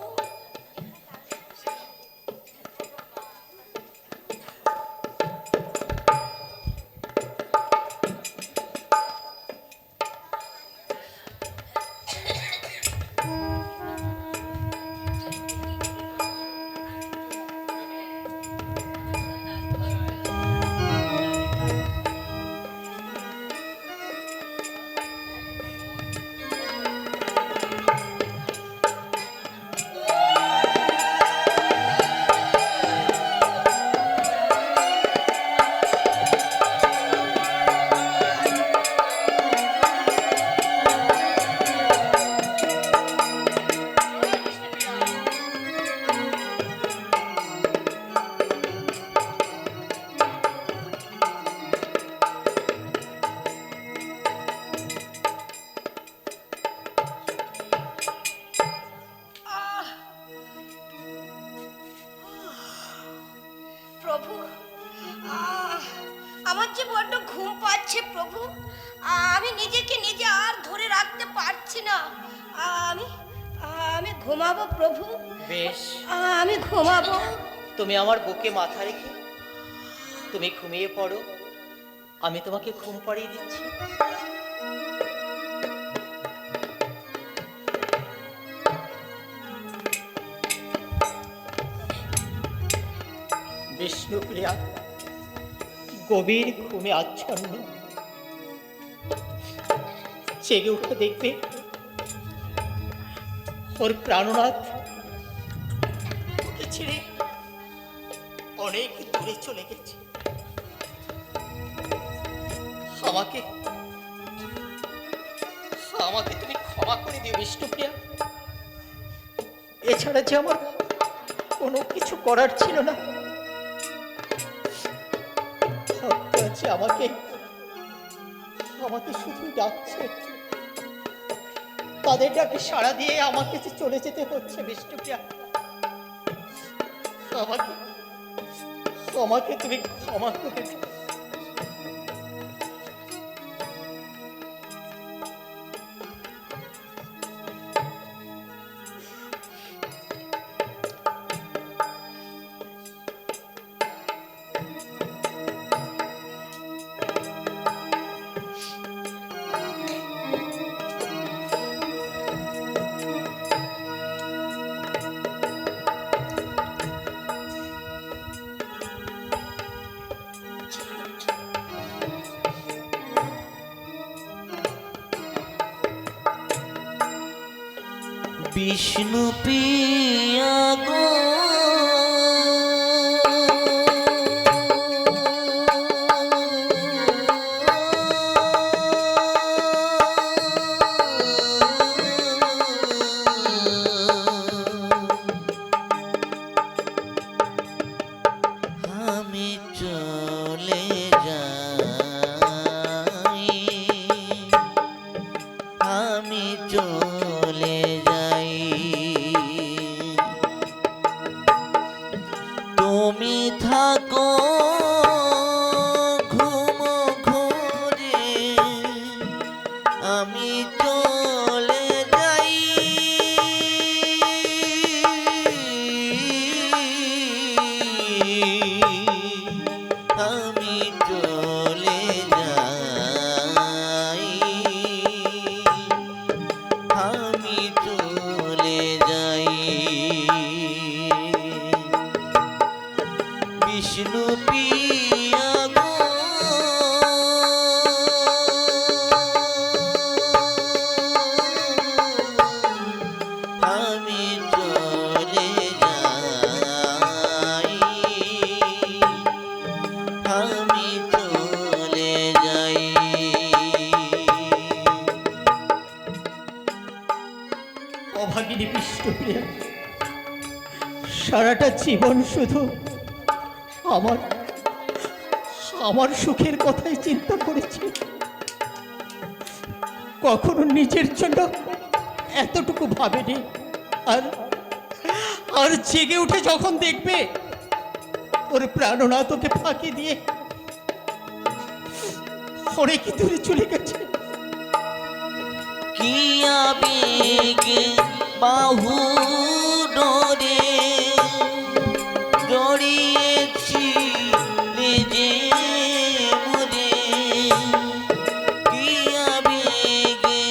প্রভু, আমার যে বড্ড ঘুম পাচ্ছে প্রভু, আমি নিজেকে নিজে আর ধরে রাখতে পারছি না। আমি আমি ঘুমাবো প্রভু, বেশ, আমি ঘুমাবো। তুমি আমার বুকে মাথা রেখে তুমি ঘুমিয়ে পড়ো, আমি তোমাকে ঘুম পাড়িয়ে দিচ্ছি। বিষ্ণুপ্রিয়া গভীর ঘুমে আচ্ছন্ন, জেগে উঠে দেখবে ওর প্রাণনাথ ওকে ছেড়ে অনেক দূরে চলে গেছে। আমাকে আমাকে তুমি ক্ষমা করে দিও বিষ্ণুপ্রিয়া। এছাড়া যে আমার কোনো কিছু করার ছিল না। আমাকে আমাকে শুধু ডাকছে, তাদের ডাকে সাড়া দিয়ে আমাকে যে চলে যেতে হচ্ছে বিষ্ণুপ্রিয়া। আমাকে আমাকে তুমি ক্ষমা করে দিও। বিষ্ণু প্রিয়া গো আমি চলে যাই, আমি চলে যাই, বিষ্ণুপ্রিয়া, সারাটা জীবন শুধু আমার আমার সুখের কথাই চিন্তা করেছি, কখনো নিজের জন্য এতটুকু ভাবেনি। আর আর জেগে উঠে যখন দেখবে ওর প্রাণনাথ ওকে ফাঁকি দিয়ে অনেক দূরে চলে গেছে। কি আবেগে বাহু ডোরে জড়িয়েছি নিজে মুরে, কি আবেগে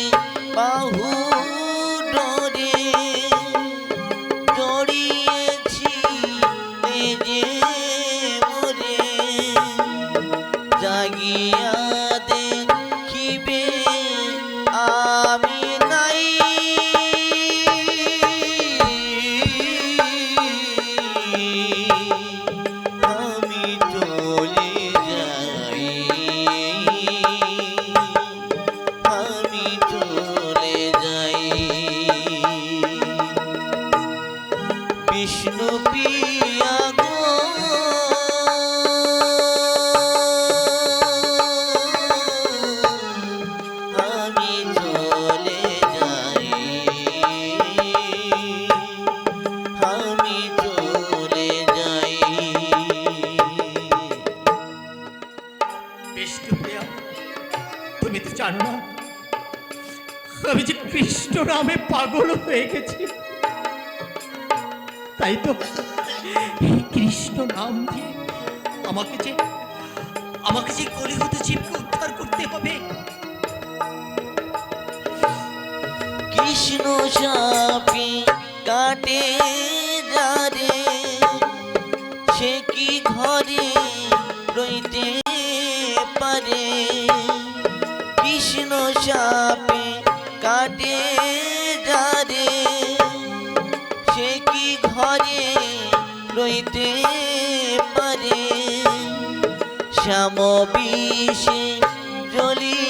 বাহু ডোরে জড়িয়েছি নিজে মুরে, জাগিয়া দেখিবে আমি নাই, আমি চলে যাই, আমি চলে যাই। বিষ্ণু প্রিয়া গো, আমি চলে যাই, আমি চলে যাই। বিষ্ণুপ্রিয়া, তুমি তো জানো না আমি যে কৃষ্ণ নামে পাগল হয়ে গেছি। তাই তো এই কৃষ্ণ নাম দিয়ে আমাকে যে কলিহত জীবকে উদ্ধার করতে হবে। কৃষ্ণ সাপে কাটে যারে, সে কি ঘরে রইতে পারে, কৃষ্ণ সাপে কাটে যারে, সে কি ঘরে রইতে পারে, শ্যাম বিষে জ্বলি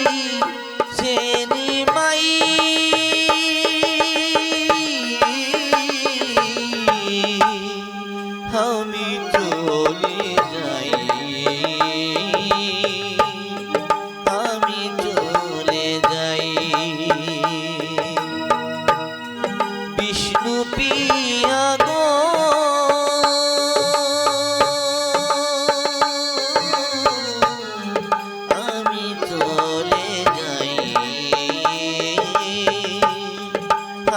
সে নিমাই, আমি চলে যাই, আমি চলে যাই। বিষ্ণু প্রিয়া গো, আমি চলে যাই,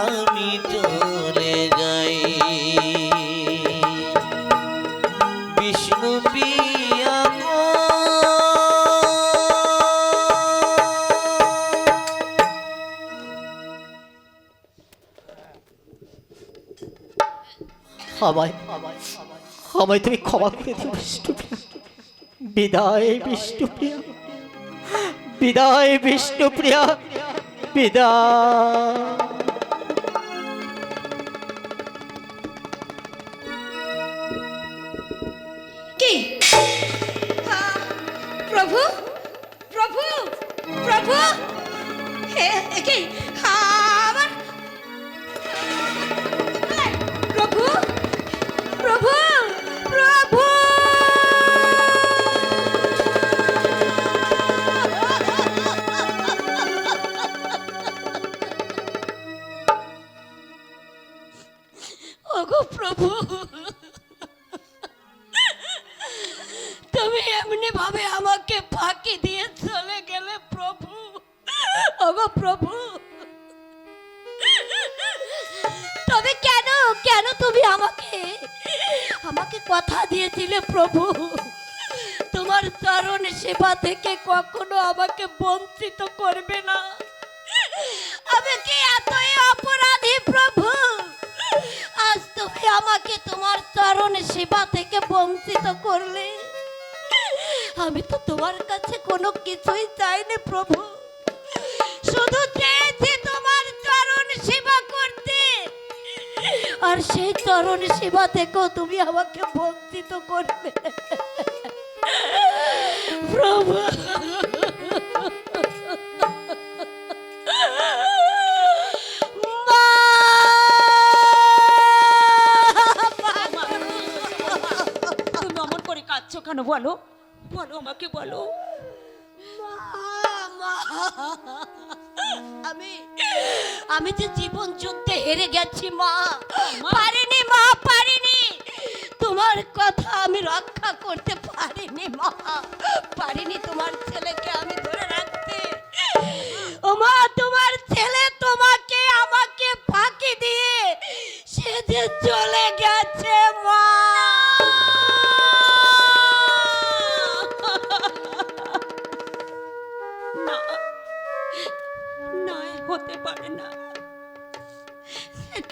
আমি চলে যাই। বিষ্ণু প্রিয়া গো, আমায় তুমি ক্ষমা করে দিও বিষ্ণুপ্রিয়া। বিদায় বিষ্ণুপ্রিয়া, বিদায় বিষ্ণুপ্রিয়া, বিদায়। কি প্রভু প্রভু প্রভু, কি আমার প্রভু প্রভু প্রভু, ওগো প্রভু, তুমি এমনি ভাবে আমাকে ফাঁকি দিয়ে চলে গেলে প্রভু। ওগো প্রভু, তবে কেন কেন তুমি আমাকে কথা দিয়েছিলে প্রভু, তোমার চরণ সেবা থেকে কখনো আমাকে বঞ্চিত করবে না। আমি কি এতই অপরাধী প্রভু, আজ তুমি আমাকে তোমার চরণ সেবা থেকে বঞ্চিত করলে। আমি তো তোমার কাছে কোনো কিছুই চাইনি প্রভু, শুধু চেয়েছি তোমার চরণ সেবা করতে, আর সেই চরণ সেবা থেকেও তুমি আমাকে বঞ্চিত করবে প্রভু। মা বলো বলো আমাকে বলো। আমি যে জীবন যুদ্ধে হেরে গেছি মা, পারিনি মা, পারিনি। তোমার কথা আমি রক্ষা করতে পারিনি মা, পারিনি তোমার ছেলেকে আমি ধরে রাখতে। ও মা, তোমার ছেলে তোমাকে আমাকে ফাঁকি দিয়ে সে যে চলে গেছে মা। না না, হতে পারে না,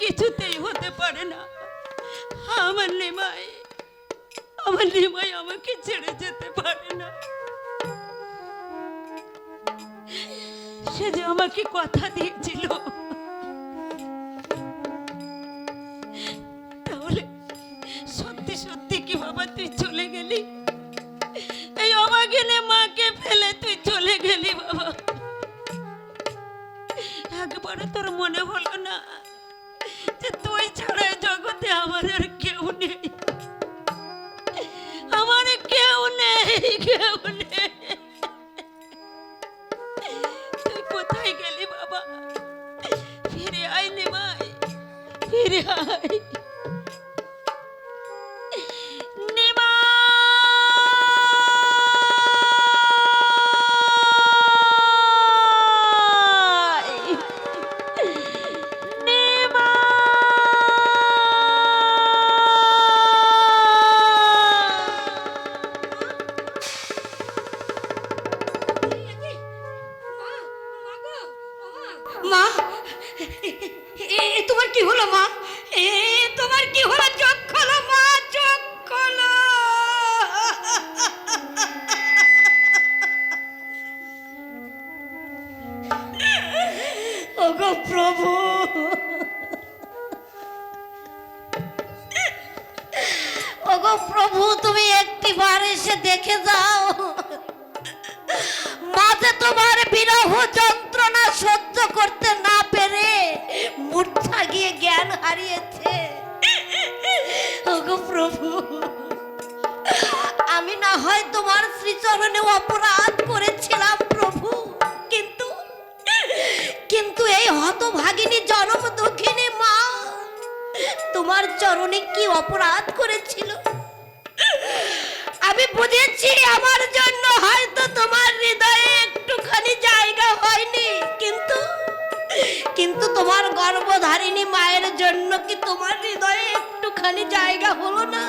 কিছুতেই হতে পারে না। আমার নিমাই আমাকে ছেড়ে যেতে পারে না। সে যে আমাকে কথা দিয়েছিল, তাহলে সত্যি সত্যি কি বাবা তুই চলে গেলি? এই অবাগিনে মাকে ফেলে তুই চলে গেলি বাবা। একবারে তোর মনে হলো না যে তুই ছাড়া জগতে আমার আর কেউ নেই, আমার কেউ নেই, কেউ নেই। তুই কোথায় গেলি বাবা? ফিরে আয় নিমাই, ফিরে আয় মা, তোমার কি হলো মা? তোমার কি হলো? চোখ খোলো মা, চোখ খোলো। ওগো প্রভু, ওগো প্রভু, তুমি একটিবার এসে দেখে যাও। মাঝে তোমার বিরহ যন্ত্রণা সহ্য করতে না পেরে মূর্ছা গিয়ে জ্ঞান হারিয়েছে। ওগো প্রভু, আমি না হয় তোমার শ্রীচরণে অপরাধ করেছিলাম প্রভু, কিন্তু কিন্তু এই হতভাগিনী জনম দুঃখিনী মা তোমার চরণে কি অপরাধ করেছিল? আমি বুঝেছি আমার জন্য হয়তো তোমার হৃদয়ে একটুখানি জায়গা হয়নি, কিন্তু কিন্তু তোমার গর্ভধারিণী মায়ের জন্য কি তোমার হৃদয়ে একটুখানি জায়গা হলো না?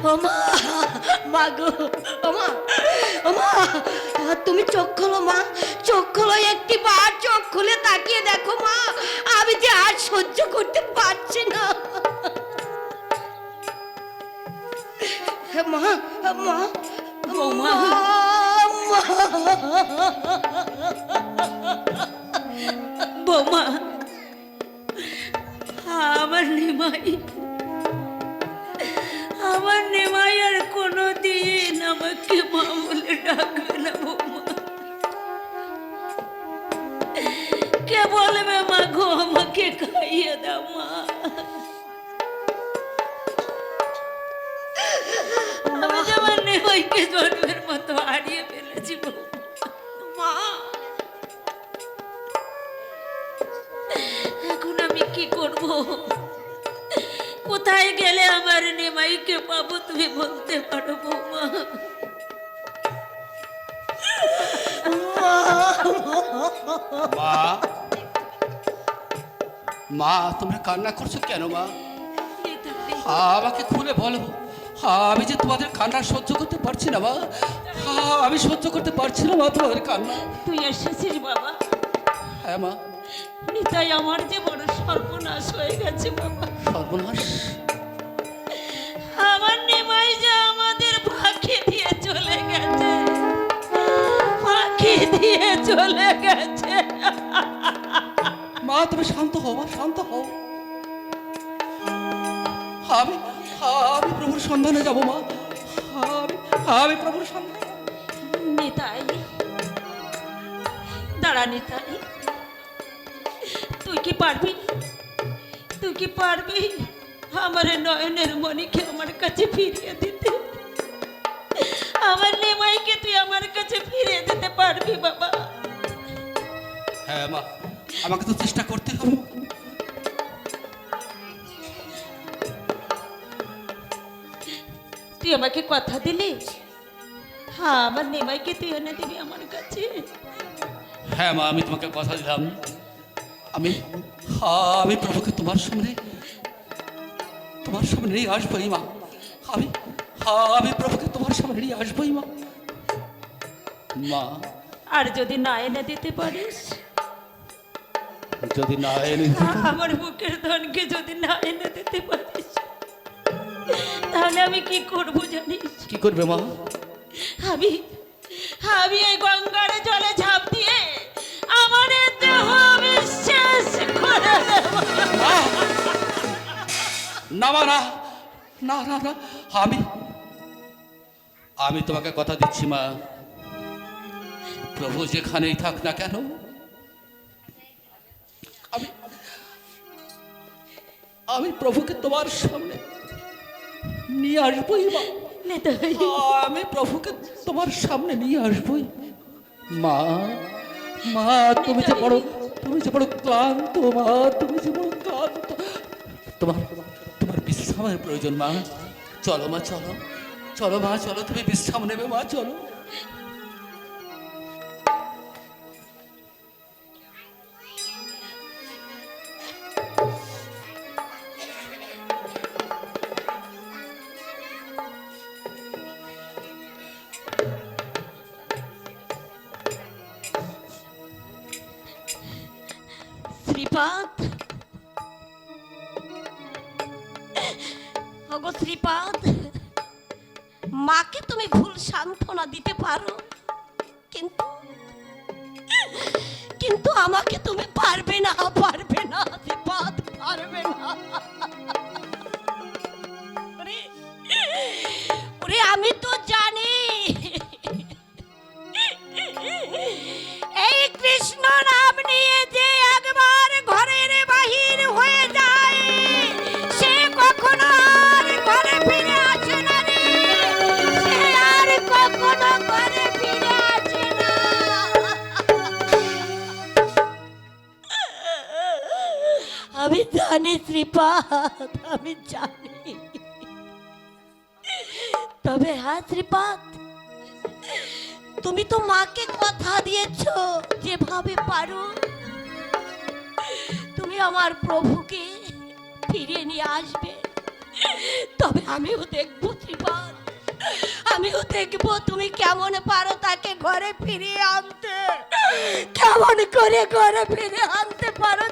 ও মা, মা গো, ও মা, ও মা, তুমি চোখ খোলো মা, চোখ খোলো, একটি বার চোখ খুলে তাকিয়ে দেখো মা, আমি যে আর সহ্য করতে পারছি না। মা, মা, বৌমা, বৌমা, আমার নিমাই আর কোনোদিন আমাকে মা বলে ডাকবে না বৌমা। কে বলবে মা গো আমাকে খাইয়ে দাও মা? আমি যেমন নিমাইকে জন্মের মতো হারিয়ে ফেলেছি মা। এখন আমি কি করব? কোথায় গেলে আমার নিমাইকে পাবো তুমি বলতে পারো বৌমা? মা, মা তোমরা কান্না করছো কেন মা? আমাকে খুলে বলো, আমি যে তোমাদের কান্না সহ্য করতে পারছি না মা, আমি সহ্য করতে পারছি না মা তোমাদের কান্না। তুই এসেছিস বাবা? হ্যাঁ মা। নিতাই আমার যে বড় সর্বনাশ হয়ে গেছে বাবা। সর্বনাশ? আমার নিমাই যে আমাদের ফাঁকি দিয়ে চলে গেছে, ফাঁকি দিয়ে চলে গেছে। মা তুমি শান্ত হও মা, শান্ত হও। আমি আমি প্রভুর সন্ধানে যাবো মা, আমি প্রভুর সন্ধানে। নিতাই দাঁড়া, নিতাই তুই কি পারবি? তুই কি পারবি আমার নয়নের মণিকে আমার কাছে ফিরিয়ে দিতে? আমার নিমাইকে তুই আমার কাছে ফিরিয়ে দিতে পারবি বাবা? হ্যাঁ মা, আমাকে তো চেষ্টা করতে হবে। তুই আমাকে কথা দিলি, হ্যাঁ আমার নিমাইকে তুই এনে দিবি আমার কাছে? হ্যাঁ মা, আমি তোমাকে কথা দিলাম, আমি প্রভুকে তোমার সামনে নিয়ে আসবোই মা। আমি প্রভুকে তোমার সামনে নিয়ে আসবোই মা। মা, আর যদি না এনে দিতে পারিস, যদি না এনে আমার বুকের ধনকে যদি না এনে দিতে পারিস, তাহলে আমি কি করবো জানিস? কি করবে মা? আমি এই গঙ্গার জলে ঝাঁপ দিয়ে আমার এ দেহ আমি শেষ করে দেব। না মা, না না না না, আমি তোমাকে কথা দিচ্ছি মা, প্রভু যেখানেই থাক না কেন, আমি প্রভুকে তোমার সামনে নিয়ে আসবোই মা। আমি প্রভুকে তোমার সামনে নিয়ে আসবোই মা। মা, তুমি যে বড় ক্লান্ত মা, তুমি যে বড় ক্লান্ত, তোমার বিশ্রামের প্রয়োজন মা। চলো মা, চলো মা, চলো, তুমি বিশ্রাম নেবে মা, চলো। শ্রীপাদ, ওগো শ্রীপাদ, মাকে তুমি ভুল সান্ত্বনা দিতে পারো, কিন্তু আমাকে তুমি পারবে না শ্রীপাদ, পারবে না। ওরে আমি তো জানি এই কৃষ্ণ নাম নিয়ে যে একবার ঘরের বাহির হয়ে যায়, সে কখনো আর ঘরে ফিরে আসে না রে, সে আর কখনো ঘরে ফিরে আসে না। আমি জানি শ্রীপাদ, আমি জানি। তবে হ্যাঁ শ্রীপাদ, তুমি তো মাকে কথা দিয়েছো যেভাবে পারো তুমি আমার প্রভুকে ফিরিয়ে নিয়ে আসবে। তবে আমিও দেখবো শ্রীপাদ, আমিও দেখবো তুমি কেমন পারো তাকে ঘরে ফিরিয়ে আনতে, কেমন করে ঘরে ফিরিয়ে আনতে পারো